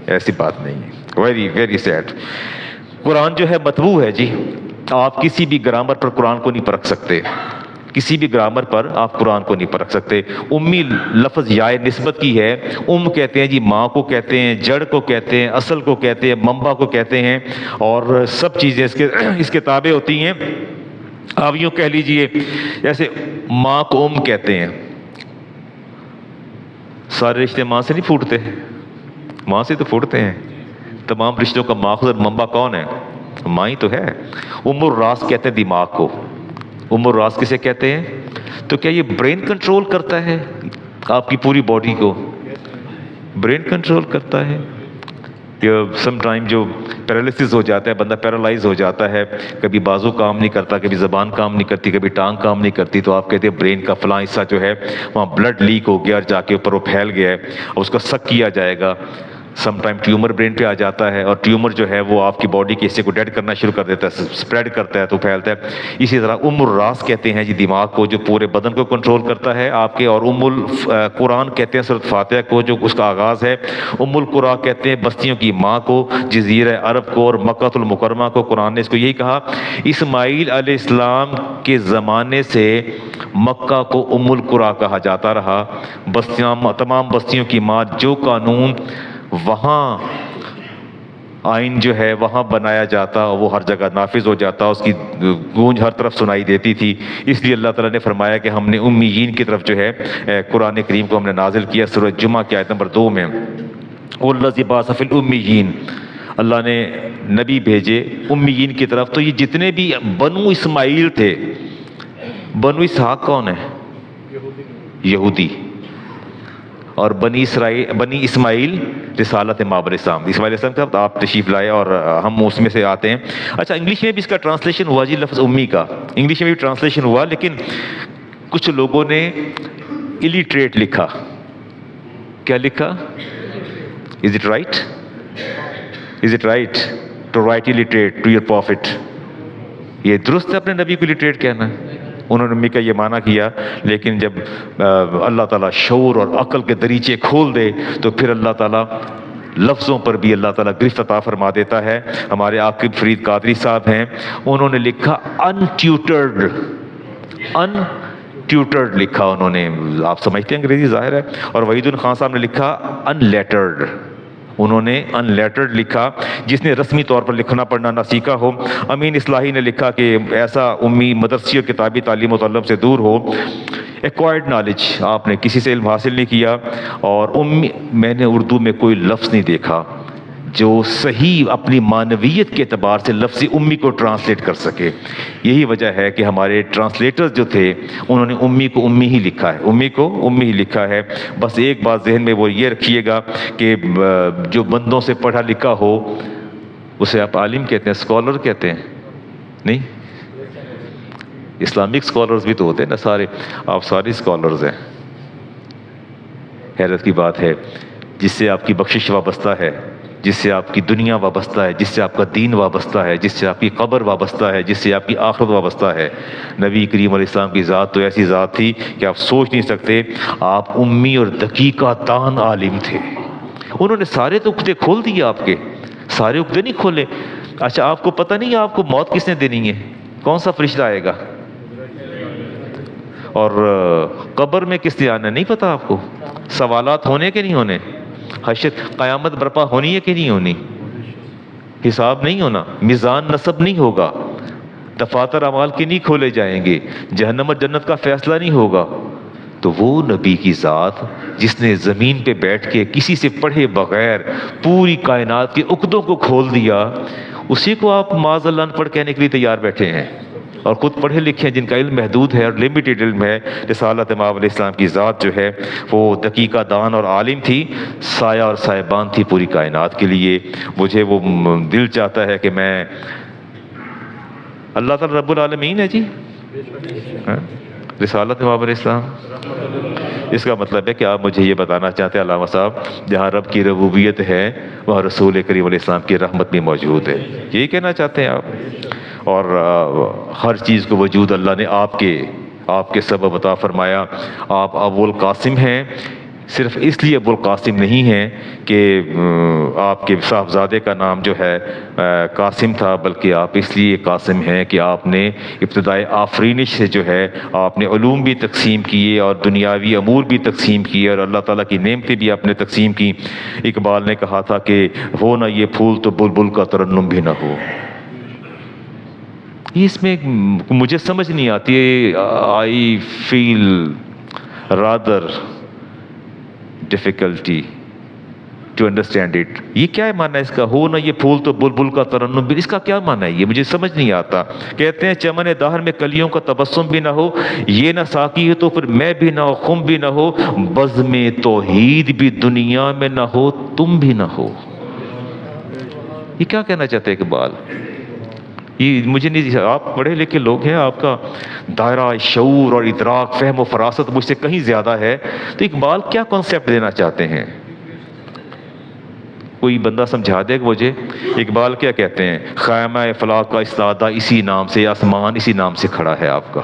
ایسی بات نہیں ہے. Very very sad. قرآن جو ہے مطبوع ہے جی, آپ کسی بھی گرامر پر قرآن کو نہیں پرکھ سکتے, کسی بھی گرامر پر آپ قرآن کو نہیں پرکھ سکتے. امی لفظ یائے نسبت کی ہے, کہتے ہیں جی ماں کو کہتے ہیں, جڑ کو کہتے ہیں, اصل کو کہتے ہیں, منبع کو کہتے ہیں, اور سب چیزیں اس کے تابع ہوتی ہیں. آپ یوں کہہ لیجئے جیسے ماں کو کہتے ہیں, سارے رشتے ماں سے نہیں پھوٹتے, ماں سے تو پھوٹتے ہیں. تمام رشتوں کا ماخذ اور منبع کون ہے؟ ماں ہی تو ہے. الراس کہتے ہیں دماغ کو. الراس کسے کہتے ہیں؟ تو کیا یہ برین کنٹرول کرتا ہے آپ کی پوری باڈی کو؟ برین کنٹرول کرتا ہے. سم ٹائم جو پیرالسس ہو جاتا ہے, بندہ پیرالائز ہو جاتا ہے, کبھی بازو کام نہیں کرتا, کبھی زبان کام نہیں کرتی, کبھی ٹانگ کام نہیں کرتی, تو آپ کہتے ہیں برین کا فلاں حصہ جو ہے وہاں بلڈ لیک ہو گیا اور جا کے اوپر وہ پھیل گیا ہے, اور اس کا سک کیا جائے گا. سم ٹائم ٹیومر برین پہ آ جاتا ہے, اور ٹیومر جو ہے وہ آپ کی باڈی کے حصے کو ڈیڈ کرنا شروع کر دیتا ہے, اسپریڈ کرتا ہے تو پھیلتا ہے. اسی طرح الراس کہتے ہیں جی دماغ کو, جو پورے بدن کو کنٹرول کرتا ہے آپ کے. اور القرآن کہتے ہیں سورۃ فاتحہ کو, جو اس کا آغاز ہے. القرآن کہتے ہیں بستیوں کی ماں کو, جزیرہ عرب کو اور مکہ المکرمہ کو. قرآن نے اس کو یہی کہا. اسماعیل علیہ السلام کے زمانے سے مکہ کو القرآ کہا جاتا رہا, بستیاں, تمام بستیوں کی ماں. جو قانون وہاں آئین جو ہے وہاں بنایا جاتا، وہ ہر جگہ نافذ ہو جاتا، اس کی گونج ہر طرف سنائی دیتی تھی۔ اس لیے اللہ تعالیٰ نے فرمایا کہ ہم نے امیین کی طرف جو ہے قرآن کریم کو ہم نے نازل کیا۔ سورہ جمعہ کی آیت نمبر 2 میں وَالَّذِي بَعَثَ فِي الْأُمِّيِّينَ، اللہ نے نبی بھیجے امیین کی طرف۔ تو یہ جتنے بھی بنو اسماعیل تھے، بنو اسحاق کون ہے؟ یہودی، اور بنی اسماعیل رسالت امام علیہ السلام، اسماعیل علیہ السلام کا آپ تشریف لائے اور ہم اس میں سے آتے ہیں۔ اچھا، انگلش میں بھی اس کا ٹرانسلیشن ہوا جی، لفظ امی کا انگلش میں بھی ٹرانسلیشن ہوا، لیکن کچھ لوگوں نے الٹریٹ لکھا۔ کیا لکھا؟ Is it right? Is it right to write الٹریٹ ٹو یور پروفٹ؟ یہ درست ہے اپنے نبی کو الٹریٹ کہنا؟ انہوں نے امی کا یہ معنی کیا، لیکن جب اللہ تعالیٰ شعور اور عقل کے دریچے کھول دے تو پھر اللہ تعالیٰ لفظوں پر بھی اللہ تعالیٰ گرفت عطا فرما دیتا ہے۔ ہمارے عاقب فرید قادری صاحب ہیں، انہوں نے لکھا انٹیوٹرڈ لکھا انہوں نے، آپ سمجھتے ہیں انگریزی ظاہر ہے۔ اور وحید الدین خان صاحب نے لکھا انلیٹرڈ، انہوں نے انلیٹرڈ لکھا، جس نے رسمی طور پر لکھنا پڑھنا نہ سیکھا ہو۔ امین اصلاحی نے لکھا کہ ایسا امی مدرسی اور کتابی تعلیم و تعلم سے دور ہو، ایکوائرڈ نالج، آپ نے کسی سے علم حاصل نہیں کیا۔ اور امی، میں نے اردو میں کوئی لفظ نہیں دیکھا جو صحیح اپنی معنویت کے اعتبار سے لفظ امی کو ٹرانسلیٹ کر سکے۔ یہی وجہ ہے کہ ہمارے ٹرانسلیٹر جو تھے انہوں نے امی کو امی ہی لکھا ہے، امی کو امی ہی لکھا ہے۔ بس ایک بات ذہن میں وہ یہ رکھیے گا کہ جو بندوں سے پڑھا لکھا ہو اسے آپ عالم کہتے ہیں، اسکالر کہتے ہیں؟ نہیں، اسلامک اسکالرز بھی تو ہوتے ہیں نا سارے، آپ سارے اسکالرز ہیں۔ حیرت کی بات ہے، جس سے آپ کی بخشش وابستہ ہے، جس سے آپ کی دنیا وابستہ ہے، جس سے آپ کا دین وابستہ ہے، جس سے آپ کی قبر وابستہ ہے، جس سے آپ کی آخرت وابستہ ہے۔ نبی کریم علیہ السلام کی ذات تو ایسی ذات تھی کہ آپ سوچ نہیں سکتے، آپ امی اور دقیقہ دان عالم تھے۔ انہوں نے سارے تو عقدے کھول دیے، آپ کے سارے عقدے نہیں کھولے۔ اچھا، آپ کو پتہ نہیں آپ کو موت کس نے دینی ہے؟ کون سا فرشتہ آئے گا؟ اور قبر میں کس نے آنا ہے نہیں پتہ آپ کو؟ سوالات ہونے کے نہیں ہونے؟ حشر قیامت برپا ہونی ہے کہ نہیں ہونی؟ حساب نہیں ہونا، میزان نصب نہیں ہوگا، دفاتر اعمال کے نہیں کھولے جائیں گے، جہنم اور جنت کا فیصلہ نہیں ہوگا۔ تو وہ نبی کی ذات جس نے زمین پہ بیٹھ کے کسی سے پڑھے بغیر پوری کائنات کے عقدوں کو کھول دیا، اسی کو آپ معاذ اللہ ان پڑھ کہنے کے لیے تیار بیٹھے ہیں، اور خود پڑھے لکھے ہیں جن کا علم محدود ہے اور لمیٹڈ علم ہے۔ رسالت امام علیہ السلام کی ذات جو ہے وہ دقیقہ دان اور عالم تھی، سایہ اور سائبان تھی پوری کائنات کے لیے۔ مجھے وہ دل چاہتا ہے کہ میں، اللہ تعالیٰ رب العالمین ہے جی، رسالت امام علیہ السلام، اس کا مطلب ہے کہ آپ مجھے یہ بتانا چاہتے ہیں علامہ صاحب، جہاں رب کی ربوبیت ہے وہاں رسول کریم علیہ السلام کی رحمت بھی موجود ہے، یہی کہنا چاہتے ہیں آپ؟ اور ہر چیز کو وجود اللہ نے آپ کے سبب عطا فرمایا۔ آپ ابو القاسم ہیں، صرف اس لیے ابو القاسم نہیں ہیں کہ آپ کے صاحبزادے کا نام جو ہے قاسم تھا، بلکہ آپ اس لیے قاسم ہیں کہ آپ نے ابتدائے آفرینش سے جو ہے آپ نے علوم بھی تقسیم کیے اور دنیاوی امور بھی تقسیم کیے، اور اللہ تعالیٰ کی نعمتیں بھی آپ نے تقسیم کی۔ اقبال نے کہا تھا کہ ہو نہ یہ پھول تو بلبل کا ترنم بھی نہ ہو۔ اس میں مجھے سمجھ نہیں آتی ہے، I feel rather difficulty to understand it. یہ کیا ہے معنی اس کا؟ ہو نہ یہ پھول تو بلبل کا ترنم بھی، اس کا کیا معنی ہے؟ یہ مجھے سمجھ نہیں آتا۔ کہتے ہیں چمن دہر میں کلیوں کا تبسم بھی نہ ہو، یہ نہ ساقی ہے تو پھر میں بھی نہ ہو، خم بھی نہ ہو، بزم توحید بھی دنیا میں نہ ہو، تم بھی نہ ہو۔ یہ کیا کہنا چاہتے ہیں اقبال؟ یہ مجھے نہیں، آپ پڑھے لکھے لوگ ہیں، آپ کا دائرہ شعور اور ادراک، فہم و فراست مجھ سے کہیں زیادہ ہے، تو اقبال کیا کانسیپٹ دینا چاہتے ہیں؟ کوئی بندہ سمجھا دے کہ مجھے اقبال کیا کہتے ہیں؟ خیمہ افلاک کا استادہ اسی نام سے، آسمان اسی نام سے کھڑا ہے آپ کا،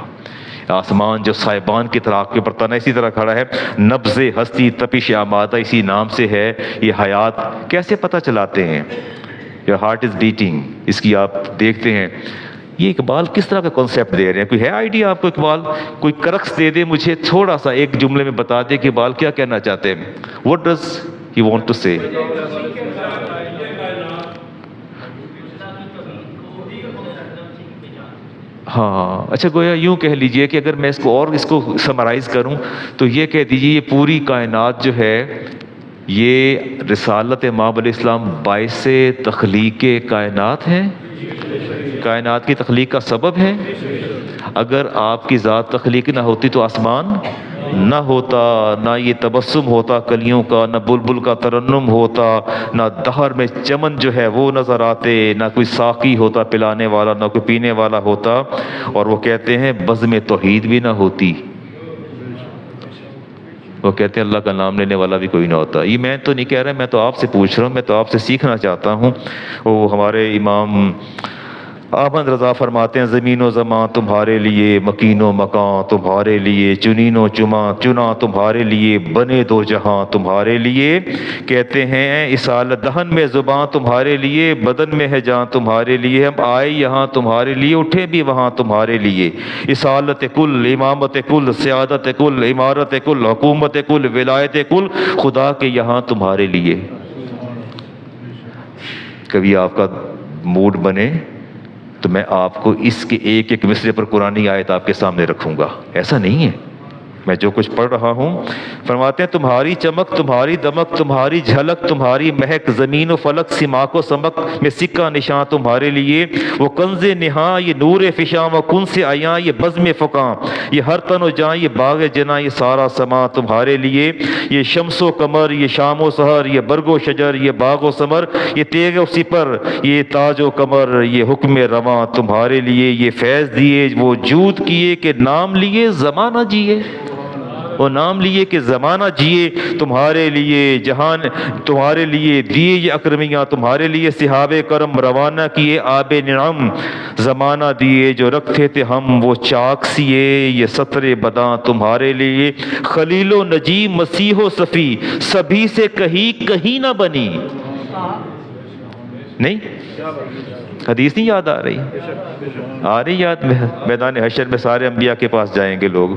آسمان جو سائبان کی طرح آپ کے پر تنا اسی طرح کھڑا ہے، نبض ہستی تپش آمادہ اسی نام سے ہے۔ یہ حیات کیسے پتہ چلاتے ہیں؟ Your heart is beating، اس کی آپ دیکھتے ہیں۔ یہ اقبال کس طرح کا کانسیپٹ دے رہے ہیں؟ کوئی ہے آئیڈیا آپ کو اقبال؟ کوئی کرکس دے دے مجھے، تھوڑا سا ایک جملے میں بتا دے کہ اقبال کیا کہنا چاہتے ہیں۔ What does he want to say؟ ہاں اچھا، گویا یوں کہہ لیجئے کہ اگر میں اس کو سمرائز کروں تو یہ کہہ دیجئے یہ پوری کائنات جو ہے یہ رسالت امام علیہ السلام باعث تخلیق کائنات ہے، کائنات کی تخلیق کا سبب ہے۔ اگر آپ کی ذات تخلیق نہ ہوتی تو آسمان نہ ہوتا، نہ یہ تبسم ہوتا کلیوں کا، نہ بلبل کا ترنم ہوتا، نہ دہر میں چمن جو ہے وہ نظر آتے، نہ کوئی ساقی ہوتا پلانے والا، نہ کوئی پینے والا ہوتا، اور وہ کہتے ہیں بزم توحید بھی نہ ہوتی، وہ کہتے ہیں اللہ کا نام لینے والا بھی کوئی نہ ہوتا۔ یہ میں تو نہیں کہہ رہا، میں تو آپ سے پوچھ رہا ہوں، میں تو آپ سے سیکھنا چاہتا ہوں۔ وہ ہمارے امام احمد رضا فرماتے ہیں زمین و زمان تمہارے لیے، مکین و مکان تمہارے لیے، چنین و چنا تمہارے لیے، بنے دو جہاں تمہارے لیے۔ کہتے ہیں اصالت دہن میں زباں تمہارے لیے، بدن میں ہے جان تمہارے لیے، ہم آئے یہاں تمہارے لیے، اٹھے بھی وہاں تمہارے لیے۔ اصالت کل، امامت کل، سیادت کل، عمارت کل، حکومت کل، ولایت کل، خدا کے یہاں تمہارے لیے۔ کبھی آپ کا موڈ بنے تو میں آپ کو اس کے ایک ایک مصرے پر قرآنی آیت آپ کے سامنے رکھوں گا، ایسا نہیں ہے۔ میں جو کچھ پڑھ رہا ہوں، فرماتے ہیں تمہاری چمک، تمہاری دمک، تمہاری جھلک، تمہاری مہک، زمین و فلک، سماک و سمک میں سکہ نشاں تمہارے لیے۔ وہ کنز نہاں، یہ نور فشاں، و کن سے آیاں، یہ بزم فقاں، یہ ہر تن و جاں، یہ باغ جناں، یہ سارا سما تمہارے لیے۔ یہ شمس و قمر، یہ شام و سحر، یہ برگ و شجر، یہ باغ و ثمر، یہ تیغ و سپر، یہ تاج و کمر، یہ حکم رواں تمہارے لیے۔ یہ فیض دیے وجود کیے کہ نام لیے زمانہ جیے، وہ نام لیے کہ زمانہ جیے تمہارے لیے، جہان تمہارے لیے دیے یہ اکرمیاں تمہارے لیے۔ صحاب کرم روانہ کیے آب نعم، زمانہ دیے جو رکھتے تھے ہم وہ چاک سیے، یہ سطر بداں تمہارے لیے۔ خلیل و نجی، مسیح و صفی، سبھی سے کہیں نہ بنی۔ نہیں حدیث نہیں یاد آ رہی؟ آ رہی یاد؟ میدان حشر میں سارے انبیاء کے پاس جائیں گے لوگ،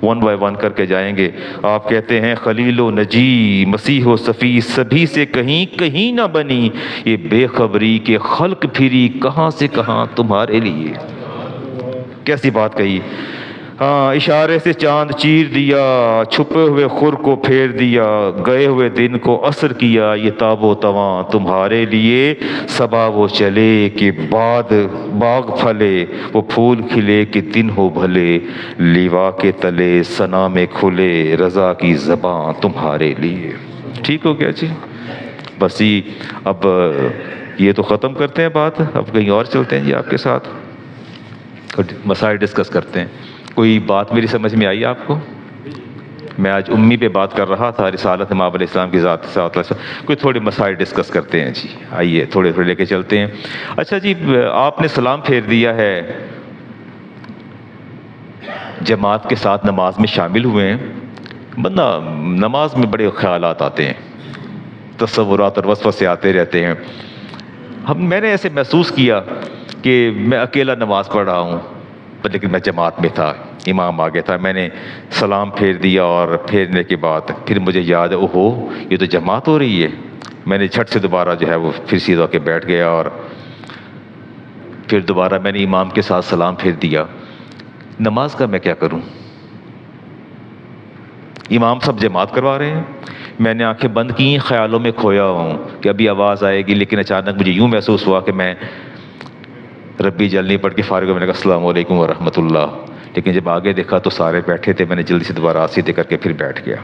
ون بائی ون کر کے جائیں گے۔ آپ کہتے ہیں خلیل و نجی، مسیح و صفی، سبھی سے کہیں نہ بنی، یہ بے خبری کے خلق پھری کہاں سے کہاں تمہارے لیے۔ کیسی بات کہی! ہاں، اشارے سے چاند چیر دیا، چھپے ہوئے خور کو پھیر دیا، گئے ہوئے دن کو عصر کیا، یہ تاب و تواں تمہارے لیے۔ صبا وہ چلے کہ بعد باغ پھلے، وہ پھول کھلے کہ دن ہو بھلے، لیوا کے تلے ثنا میں کھلے، رضا کی زباں تمہارے لیے۔ ٹھیک ہو گیا جی؟ بس اب یہ تو ختم کرتے ہیں بات، اب کہیں اور چلتے ہیں جی آپ کے ساتھ، مسائل ڈسکس کرتے ہیں۔ کوئی بات میری سمجھ میں آئی آپ کو؟ میں آج امی پہ بات کر رہا تھا، رسالت امام علیہ السلام کی ذات سے، کوئی تھوڑے مسائل ڈسکس کرتے ہیں جی، آئیے تھوڑے لے کے چلتے ہیں۔ اچھا جی، آپ نے سلام پھیر دیا ہے، جماعت کے ساتھ نماز میں شامل ہوئے ہیں، بندہ نماز میں بڑے خیالات آتے ہیں، تصورات اور وسوسے آتے رہتے ہیں۔ میں نے ایسے محسوس کیا کہ میں اکیلا نماز پڑھ رہا ہوں، لیکن میں جماعت میں تھا، امام آگے تھا، میں نے سلام پھیر دیا، اور پھیرنے کے بعد پھر مجھے یاد ہے اوہو یہ تو جماعت ہو رہی ہے۔ میں نے جھٹ سے دوبارہ جو ہے وہ پھر سیدھا کے بیٹھ گیا، اور پھر دوبارہ میں نے امام کے ساتھ سلام پھیر دیا۔ نماز کا میں کیا کروں؟ امام سب جماعت کروا رہے ہیں، میں نے آنکھیں بند کی، خیالوں میں کھویا ہوں کہ ابھی آواز آئے گی، لیکن اچانک مجھے یوں محسوس ہوا کہ میں ربی جلنی پڑھ کے فارغ ہو، میں نے کہا السلام علیکم ورحمۃ اللہ، لیکن جب آگے دیکھا تو سارے بیٹھے تھے، میں نے جلدی سے دوبارہ سیدھے کر کے پھر بیٹھ گیا۔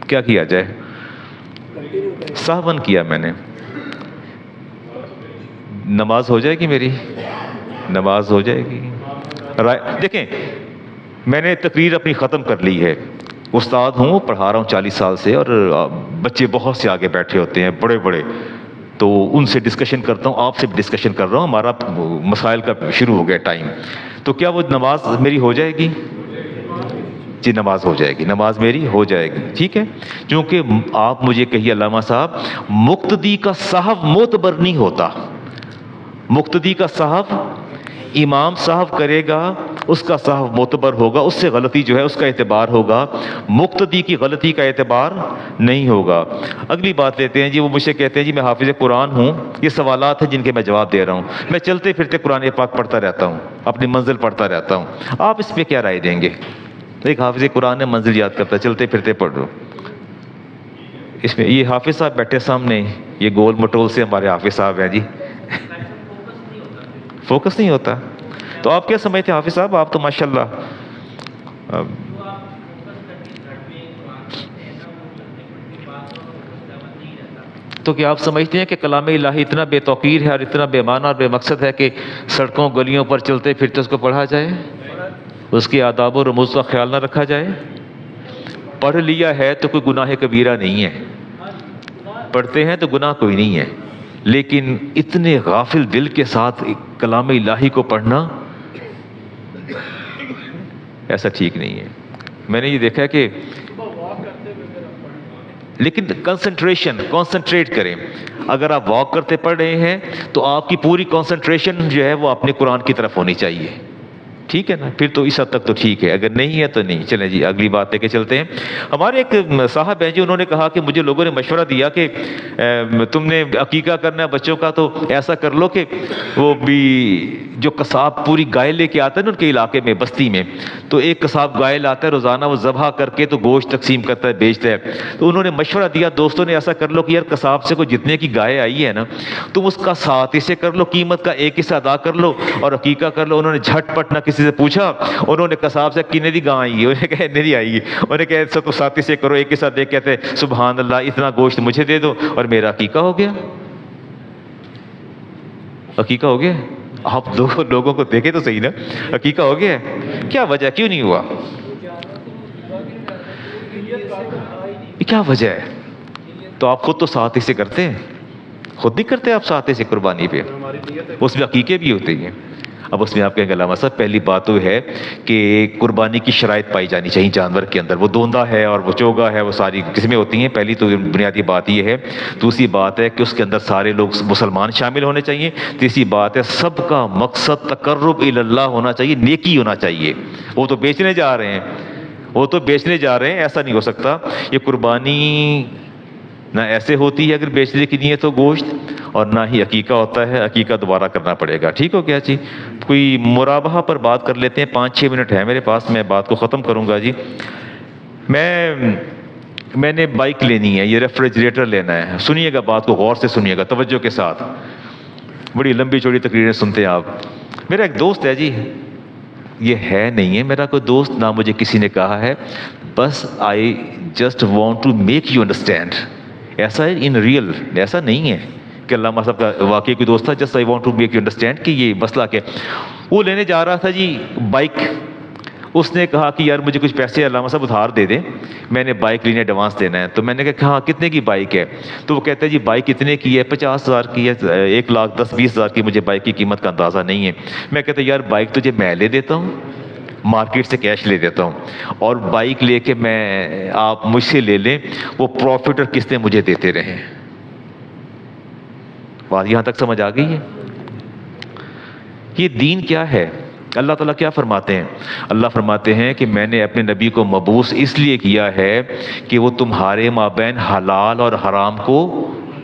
کیا کیا جائے؟ سہون کیا میں نے۔ نماز ہو جائے گی میری؟ نماز ہو جائے گی؟ دیکھیں، میں نے تقریر اپنی ختم کر لی ہے، استاد ہوں، پڑھا رہا ہوں 40 سال سے، اور بچے بہت سے آگے بیٹھے ہوتے ہیں بڑے بڑے، تو ان سے ڈسکشن کرتا ہوں، آپ سے بھی ڈسکشن کر رہا ہوں، ہمارا مسائل کا شروع ہو گیا ٹائم، تو کیا وہ نماز میری ہو جائے گی؟ جی نماز ہو جائے گی، نماز میری ہو جائے گی، ٹھیک ہے؟ کیونکہ آپ مجھے کہیے علامہ صاحب، مقتدی کا صاحب معتبر نہیں ہوتا، مقتدی کا صاحب امام صاحب کرے گا اس کا صاحب معتبر ہوگا، اس سے غلطی جو ہے اس کا اعتبار ہوگا، مقتدی کی غلطی کا اعتبار نہیں ہوگا۔ اگلی بات لیتے ہیں جی، وہ مجھ سے کہتے ہیں جی میں حافظ قرآن ہوں، یہ سوالات ہیں جن کے میں جواب دے رہا ہوں، میں چلتے پھرتے قرآن پاک پڑھتا رہتا ہوں، اپنی منزل پڑھتا رہتا ہوں، آپ اس پہ کیا رائے دیں گے؟ ایک حافظ قرآن ہے، منزل یاد کرتا ہے، چلتے پھرتے پڑھ رہا ہوں، اس میں یہ حافظ صاحب بیٹھے سامنے، یہ گول مٹول سے ہمارے حافظ صاحب ہیں جی، فوکس نہیں ہوتا، تو آپ کیا سمجھتے ہیں حافظ صاحب؟ آپ تو ماشاءاللہ تو کیا آپ سمجھتے ہیں کہ کلام الہی اتنا بے توقیر ہے اور اتنا بے معنی اور بے مقصد ہے کہ سڑکوں گلیوں پر چلتے پھرتے اس کو پڑھا جائے، اس کے آداب و رموز کا خیال نہ رکھا جائے؟ پڑھ لیا ہے تو کوئی گناہ کبیرہ نہیں ہے، پڑھتے ہیں تو گناہ کوئی نہیں ہے، لیکن اتنے غافل دل کے ساتھ کلام الہی کو پڑھنا ایسا ٹھیک نہیں ہے۔ میں نے یہ دیکھا ہے کہ لیکن کنسنٹریٹ کریں، اگر آپ واک کرتے پڑھ رہے ہیں تو آپ کی پوری کنسنٹریشن جو ہے وہ اپنے قرآن کی طرف ہونی چاہیے، ٹھیک ہے نا؟ پھر تو اس حد تک تو ٹھیک ہے، اگر نہیں ہے تو نہیں۔ چلیں جی اگلی بات لے کے چلتے ہیں۔ ہمارے ایک صاحب ہیں جی، انہوں نے کہا کہ مجھے لوگوں نے مشورہ دیا کہ تم نے عقیقہ کرنا ہے بچوں کا تو ایسا کر لو کہ وہ بھی جو قصاب پوری گائے لے کے آتا ہے نا ان کے علاقے میں بستی میں، تو ایک قصاب گائے لاتا ہے روزانہ، وہ ذبح کر کے تو گوشت تقسیم کرتا ہے، بیچتا ہے۔ تو انہوں نے مشورہ دیا دوستوں نے، ایسا کر لو کہ یار قصاب سے کوئی جتنے کی گائے آئی ہے نا تم اس کا 7 حصے کر لو، قیمت کا 1 حصہ ادا کر لو اور عقیقہ کر لو۔ انہوں نے جھٹ پٹ نہ کسی سے پوچھا، انہوں نے قصاب سے کتنے دی گاں آئی ہے، انہوں نے کہا نہیں آئی ہے، انہوں نے کہا تو 7 حصے کرو، 1 حصہ دے، کہتے سبحان اللہ اتنا گوشت مجھے دے دو اور میرا عقیقہ ہو گیا۔ عقیقہ ہو گیا؟ آپ لوگوں کو دیکھے تو صحیح نا، عقیقہ ہو گیا ہے؟ کیا وجہ، کیوں نہیں ہوا؟ کیا وجہ ہے؟ تو آپ خود تو 7 حصے کرتے ہیں، خود نہیں کرتے آپ 7 حصے قربانی پہ؟ اس میں عقیقے بھی ہوتے ہیں۔ اب اس میں آپ کہیں گے علامہ صاحب پہلی بات تو ہے کہ قربانی کی شرائط پائی جانی چاہیے جانور کے اندر، وہ دوندا ہے اور وہ چوگا ہے، وہ ساری قسمیں ہوتی ہیں، پہلی تو بنیادی بات یہ ہے۔ دوسری بات ہے کہ اس کے اندر سارے لوگ مسلمان شامل ہونے چاہیے۔ تیسری بات ہے سب کا مقصد تقرب الی اللہ ہونا چاہیے، نیکی ہونا چاہیے۔ وہ تو بیچنے جا رہے ہیں، وہ تو بیچنے جا رہے ہیں، ایسا نہیں ہو سکتا۔ یہ قربانی نہ ایسے ہوتی ہے اگر بیچنے کی نیت ہو گوشت، اور نہ ہی عقیقہ ہوتا ہے، عقیقہ دوبارہ کرنا پڑے گا۔ ٹھیک ہو گیا جی؟ کوئی مرابحہ پر بات کر لیتے ہیں، 5-6 منٹ ہے میرے پاس، میں بات کو ختم کروں گا جی۔ میں نے بائک لینی ہے، یہ ریفریجریٹر لینا ہے، سنیے گا بات کو غور سے سنیے گا، توجہ کے ساتھ، بڑی لمبی چوڑی تقریریں سنتے ہیں آپ۔ میرا ایک دوست ہے جی، یہ ہے نہیں ہے میرا کوئی دوست، نہ مجھے کسی نے کہا ہے، بس I just want to make you understand, ایسا ہے ان ریئل، ایسا نہیں ہے کہ علامہ صاحب کا واقعی کوئی دوست تھا، just I want to make you understand کہ یہ مسئلہ کیا۔ وہ لینے جا رہا تھا جی بائک، اس نے کہا کہ یار مجھے کچھ پیسے علامہ صاحب ادھار دے دیں، میں نے بائک لینے ایڈوانس دینا ہے۔ تو میں نے کہا ہاں کتنے کی بائک ہے؟ تو وہ کہتا ہے جی بائک اتنے کی ہے، 50,000 کی ہے، 1,10,20,000 کی مجھے بائک کی قیمت کا اندازہ نہیں ہے۔ میں کہتا یار بائک تجھے میں لے دیتا ہوں، مارکیٹ سے کیش لے دیتا ہوں، اور بائک لے کے میں آپ مجھ سے لے لیں، وہ پروفٹ اور قسطیں مجھے دیتے رہیں۔ بات یہاں تک سمجھ آ گئی ہے؟ یہ دین کیا ہے؟ اللہ تعالیٰ کیا فرماتے ہیں؟ اللہ فرماتے ہیں کہ میں نے اپنے نبی کو مبعوث اس لیے کیا ہے کہ وہ تمہارے مابین حلال اور حرام کو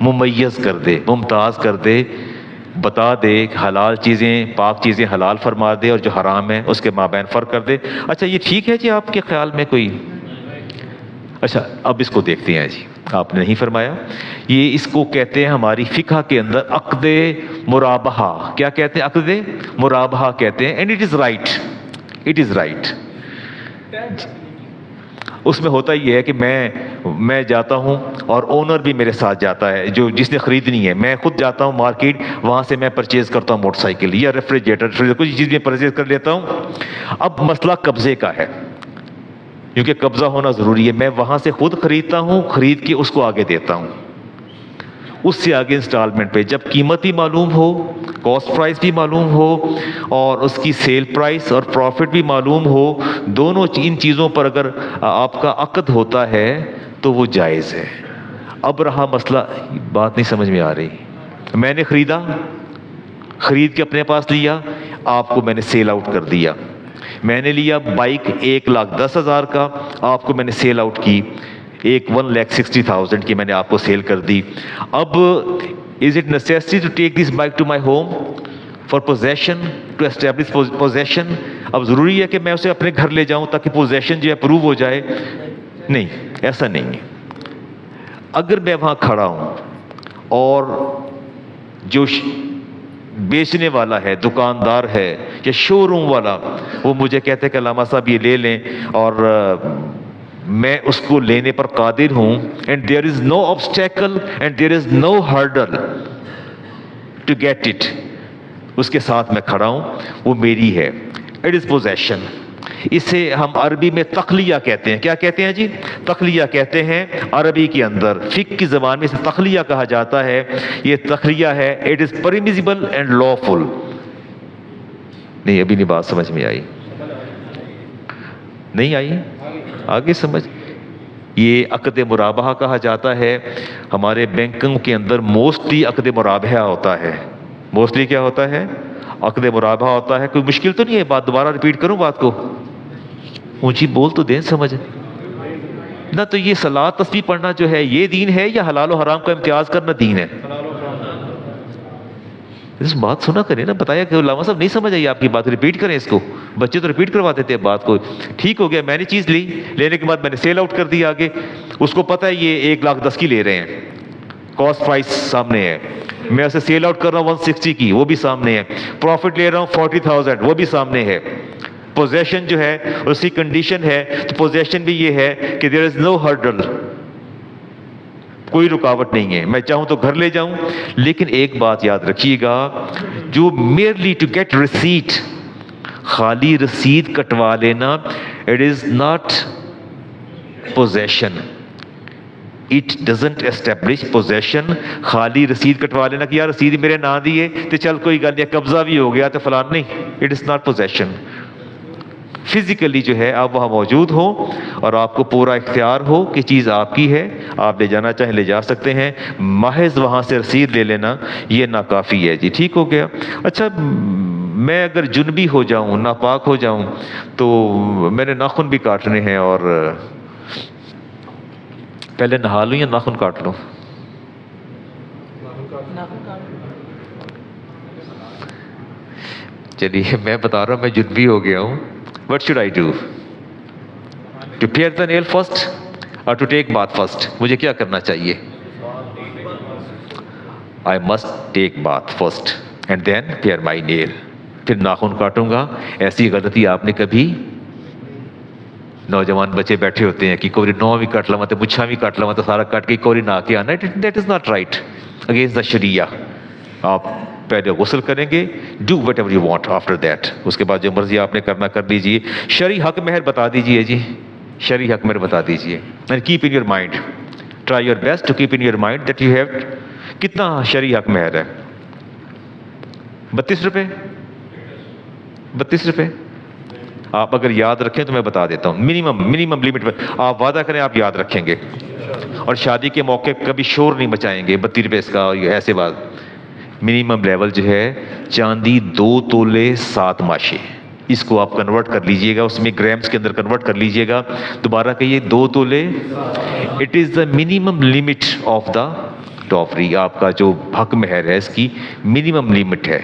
ممیز کر دے، ممتاز کر دے، بتا دے، حلال چیزیں، پاک چیزیں حلال فرما دے، اور جو حرام ہے اس کے مابین فرق کر دے۔ اچھا یہ ٹھیک ہے جی آپ کے خیال میں کوئی؟ اچھا اب اس کو دیکھتے ہیں جی، آپ نے نہیں فرمایا، یہ اس کو کہتے ہیں ہماری فقہ کے اندر عقد مرابحہ۔ کیا کہتے ہیں؟ عقد مرابحہ کہتے ہیں، and it is right, it is right. اس میں ہوتا یہ ہے کہ میں جاتا ہوں اور اونر بھی میرے ساتھ جاتا ہے، جو جس نے خریدنی ہے، میں خود جاتا ہوں مارکیٹ، وہاں سے میں پرچیز کرتا ہوں موٹر سائیکل یا ریفریجریٹر، کچھ چیز میں پرچیز کر لیتا ہوں۔ اب مسئلہ قبضے کا ہے، کیونکہ قبضہ ہونا ضروری ہے۔ میں وہاں سے خود خریدتا ہوں، خرید کے اس کو آگے دیتا ہوں، اس سے آگے انسٹالمنٹ پہ، جب قیمت بھی معلوم ہو، کاسٹ پرائس بھی معلوم ہو، اور اس کی سیل پرائس اور پروفٹ بھی معلوم ہو، دونوں ان چیزوں پر اگر آپ کا عقد ہوتا ہے تو وہ جائز ہے۔ اب رہا مسئلہ، بات نہیں سمجھ میں آ رہی، میں نے خرید کے اپنے پاس لیا، آپ کو میں نے سیل آؤٹ کر دیا، میں نے لیا بائک 1,10,000 کا، آپ کو میں نے سیل آؤٹ کی 1,60,000 کی میں نے آپ کو سیل کر دی. اب is it necessary to take this bike to my home for position, to establish position? اب ضروری ہے کہ میں اسے اپنے گھر لے جاؤں تاکہ پوزیشن جو ہے پروو ہو جائے؟ نہیں، ایسا نہیں ہے. اگر میں وہاں کھڑا ہوں اور جو بیچنے والا ہے، دکاندار ہے یا شو روم والا، وہ مجھے کہتے ہیں کہ علامہ صاحب یہ لے لیں، اور میں اس کو لینے پر قادر ہوں، and there is no obstacle and there is no hurdle to get it, اس کے ساتھ میں کھڑا ہوں، وہ میری ہے. It is position. اسے ہم عربی میں تخلیہ کہتے ہیں. کیا کہتے ہیں جی؟ تخلیہ کہتے ہیں عربی کے اندر. فقہ کی زبان میں اسے تخلیہ کہا جاتا ہے. یہ تخلیہ ہے. It is permissible and lawful. نہیں، ابھی نہیں بات سمجھ میں آئی. نہیں آئی؟ آگے سمجھ. یہ عقد مرابحہ کہا جاتا ہے. ہمارے بینکوں کے اندر موسٹلی عقد مرابحہ ہوتا ہے. موسٹلی کیا ہوتا ہے؟ عقد مرابحہ ہوتا ہے. کوئی مشکل تو نہیں ہے بات؟ دوبارہ ریپیٹ کروں بات کو؟ اونچی بول تو دیں سمجھ نہ. تو یہ صلاۃ تسبیح پڑھنا جو ہے یہ دین ہے یا حلال و حرام کا امتیاز کرنا دین ہے؟ اس بات سنا کریں نا. بتایا کہ علامہ صاحب نہیں سمجھ آئی آپ کی بات، ریپیٹ کریں اس کو. بچے تو ریپیٹ کرواتے تھے بات کو. ٹھیک ہو گیا، میں نے چیز لی، لینے کے بعد میں نے سیل آؤٹ کر دی. آگے اس کو پتہ ہے یہ 1,10,000 کی لے رہے ہیں، کاسٹ پرائس سامنے ہے. میں اسے سیل آؤٹ کر رہا ہوں 160 کی، وہ بھی سامنے ہے. پروفٹ لے رہا ہوں 40,000، وہ بھی سامنے ہے. پوزیشن جو ہے اسی کنڈیشن ہے. تو پوزیشن بھی یہ ہے کہ دیر از نو ہرڈل، کوئی رکاوٹ نہیں ہے. میں چاہوں تو گھر لے جاؤں. لیکن ایک بات یاد رکھیے گا، جو میئرلی ٹو گیٹ ریسیٹ، خالی رسید کٹوا لینا، it is not position. It doesn't establish position. خالی رسید کٹوا لینا کہ یار رسید میرے نہ دیے تو چل کوئی گل نہیں، قبضہ بھی ہو گیا تو فلان، نہیں. It is not position. Physically جو ہے آپ وہاں موجود ہو اور آپ کو پورا اختیار ہو کہ چیز آپ کی ہے، آپ لے جانا چاہیں لے جا سکتے ہیں. محض وہاں سے رسید لے لینا یہ ناکافی ہے جی. ٹھیک ہو گیا. اچھا، میں اگر جنبی ہو جاؤں، ناپاک ہو جاؤں، تو میں نے ناخن بھی کاٹنے ہیں، اور پہلے نہا لوں یا ناخن کاٹ لوں؟ چلیے میں بتا رہا ہوں، میں جنبی ہو گیا ہوں. What should I do? To pare the nail first or to take bath first? مجھے کیا کرنا چاہیے؟ I must take bath first and then pare my nail. پھر ناخن کاٹوں گا. ایسی غلطی آپ نے کبھی، نوجوان بچے بیٹھے ہوتے ہیں کہ کوئی نو بھی کٹ لوا تو مچھا بھی کٹ لوا تو سارا کٹ کے کوئی نہ کے آنا. That is not right. Against the Sharia. آپ پہلے غسل کریں گے. Do whatever you want after that. اس کے بعد جو مرضی آپ نے کرنا کر لیجیے. شرعی حق مہر بتا دیجیے جی. شرعی حق مہر بتا دیجیے. And keep in your mind, try your best to keep in your mind that you have. کتنا شرعی حق مہر ہے؟ 32 روپے. 32 روپے. آپ اگر یاد رکھیں تو میں بتا دیتا ہوں. منیمم لیمٹ پر آپ وعدہ کریں آپ یاد رکھیں گے، اور شادی کے موقع کبھی شور نہیں مچائیں گے 32 روپے اس کا ایسے بات. منیمم لیول جو ہے چاندی 2 تولے 7 ماشے. اس کو آپ کنورٹ کر لیجئے گا، اس میں گرامز کے اندر کنورٹ کر لیجئے گا. دوبارہ کہیے 2 تولے. It is the minimum limit of the dowry. آپ کا جو حق مہر ہے اس کی منیمم لمٹ ہے.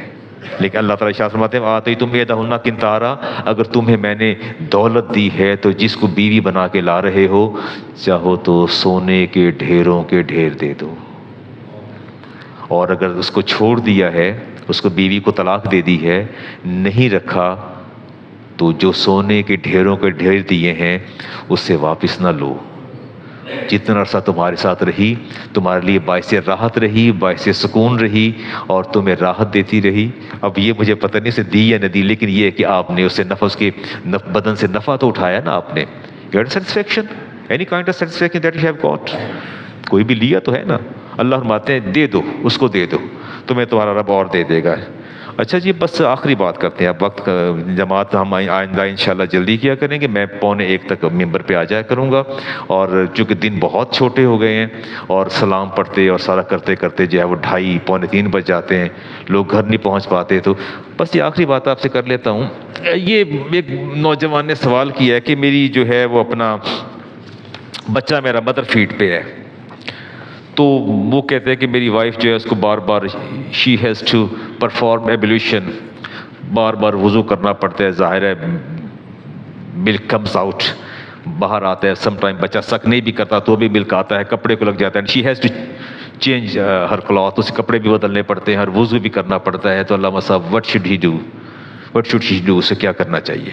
لیکن اللہ تعالیٰ شاہ فرماتے ہیں آتے تم یہ دہنا کنتارا، اگر تمہیں میں نے دولت دی ہے تو جس کو بیوی بنا کے لا رہے ہو، چاہو تو سونے کے ڈھیروں کے ڈھیر دے دو، اور اگر اس کو چھوڑ دیا ہے، اس کو بیوی کو طلاق دے دی ہے، نہیں رکھا، تو جو سونے کے ڈھیروں کے ڈھیر دیے ہیں اس سے واپس نہ لو. جتنا عرصہ تمہارے ساتھ رہی تمہارے لیے باعث راحت رہی، باعث سکون رہی، اور تمہیں راحت دیتی رہی. اب یہ مجھے پتہ نہیں اسے دی یا نہ دی، لیکن یہ ہے کہ آپ نے اسے نفس کے بدن سے نفع تو اٹھایا نا آپ نے. Satisfaction, any kind of satisfaction that you have got. کوئی بھی لیا تو ہے نا. اللہ فرماتے ہیں دے دو، اس کو دے دو، تمہیں تمہارا رب اور دے دے گا۔ اچھا جی، بس آخری بات کرتے ہیں اب، وقت جماعت ہم آئندہ انشاءاللہ جلدی کیا کریں گے، میں 12:45 تک ممبر پہ آ جایا کروں گا، اور چونکہ دن بہت چھوٹے ہو گئے ہیں اور سلام پڑھتے اور سارا کرتے کرتے جو ہے وہ 2:30 پونے 3 بج جاتے ہیں، لوگ گھر نہیں پہنچ پاتے، تو بس یہ آخری بات آپ سے کر لیتا ہوں۔ یہ ایک نوجوان نے سوال کیا ہے کہ میری جو ہے وہ اپنا بچہ میرا مدر فیڈ پہ ہے، تو وہ کہتے ہیں کہ میری وائف جو ہے اس کو بار بار شی ہیز ٹو پرفارم ایبلیوشن، بار بار وضو کرنا پڑتا ہے، ظاہر ہے ملک کمز آؤٹ، باہر آتا ہے، سم ٹائم بچہ سک نہیں بھی کرتا تو بھی ملک آتا ہے، کپڑے کو لگ جاتا ہے، she has to change her cloth, اس کپڑے بھی بدلنے پڑتے ہیں، ہر وضو بھی کرنا پڑتا ہے، تو علامہ صاحب what should he do, what should he do, اسے کیا کرنا چاہیے؟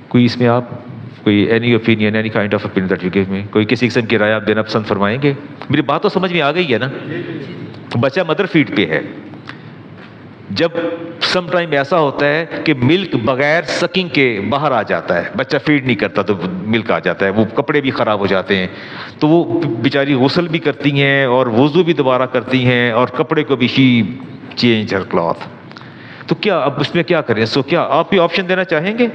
کوئی اس میں آپ کوئی any opinion, any kind of opinion that you give me, کوئی کسی قسم کی رائے آپ دینا پسند فرمائیں گے؟ میری بات تو سمجھ میں آ گئی ہے نا؟ بچہ مدر فیڈ پہ ہے، جب سم ٹائم ایسا ہوتا ہے کہ ملک بغیر سکنگ کے باہر آ جاتا ہے، بچہ فیڈ نہیں کرتا تو ملک آ جاتا ہے، وہ کپڑے بھی خراب ہو جاتے ہیں، تو وہ بیچاری غسل بھی کرتی ہیں اور وضو بھی دوبارہ کرتی ہیں اور کپڑے کو بھی شی چینج ہر کلاتھ، تو کیا اب اس میں کیا کریں؟ سو کیا آپ بھی آپشن دینا چاہیں گے؟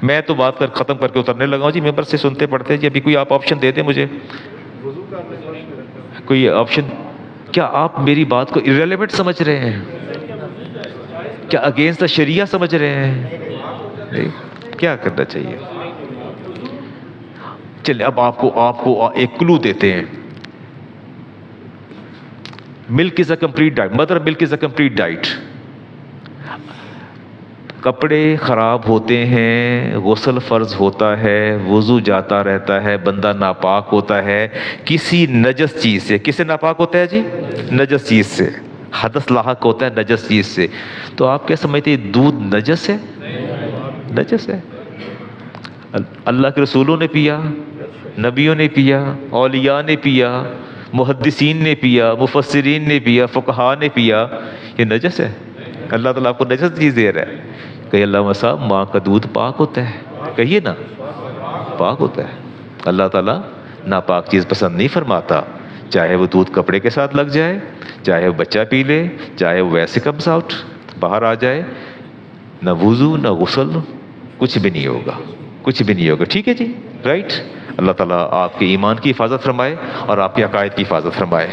میں تو بات کر ختم کر کے اترنے لگا ہوں جی، ممبر سے سنتے پڑھتے جی، ابھی کوئی آپ آپشن دے دیں مجھے، کوئی آپشن؟ کیا آپ میری بات کو irrelevant سمجھ رہے ہیں؟ کیا اگینسٹ دا شریعہ سمجھ رہے ہیں؟ کیا کرنا چاہیے؟ چلیں اب آپ کو ایک کلو دیتے ہیں، milk is a complete diet, mother milk is a complete diet, کپڑے خراب ہوتے ہیں، غسل فرض ہوتا ہے، وضو جاتا رہتا ہے، بندہ ناپاک ہوتا ہے کسی نجس چیز سے، کس سے ناپاک ہوتا ہے جی؟ نجس چیز سے، حدث لاحق ہوتا ہے نجس چیز سے، تو آپ کیا سمجھتے ہیں دودھ نجس ہے؟ نجس ہے، اللہ کے رسولوں نے پیا، نبیوں نے پیا، اولیاء نے پیا، محدثین نے پیا، مفسرین نے پیا، فقہاء نے پیا، یہ نجس ہے؟ اللہ تعالیٰ آپ کو نجس چیز دے رہا ہے؟ کہ علامہ صاحب ماں کا دودھ پاک ہوتا ہے، کہیے نا پاک ہوتا ہے، اللہ تعالیٰ ناپاک چیز پسند نہیں فرماتا، چاہے وہ دودھ کپڑے کے ساتھ لگ جائے، چاہے وہ بچہ پی لے، چاہے وہ ویسے کمز آؤٹ باہر آ جائے، نہ وضو نہ غسل، کچھ بھی نہیں ہوگا، کچھ بھی نہیں ہوگا، ٹھیک ہے جی، رائٹ؟ اللہ تعالیٰ آپ کے ایمان کی حفاظت فرمائے اور آپ کے عقائد کی حفاظت فرمائے۔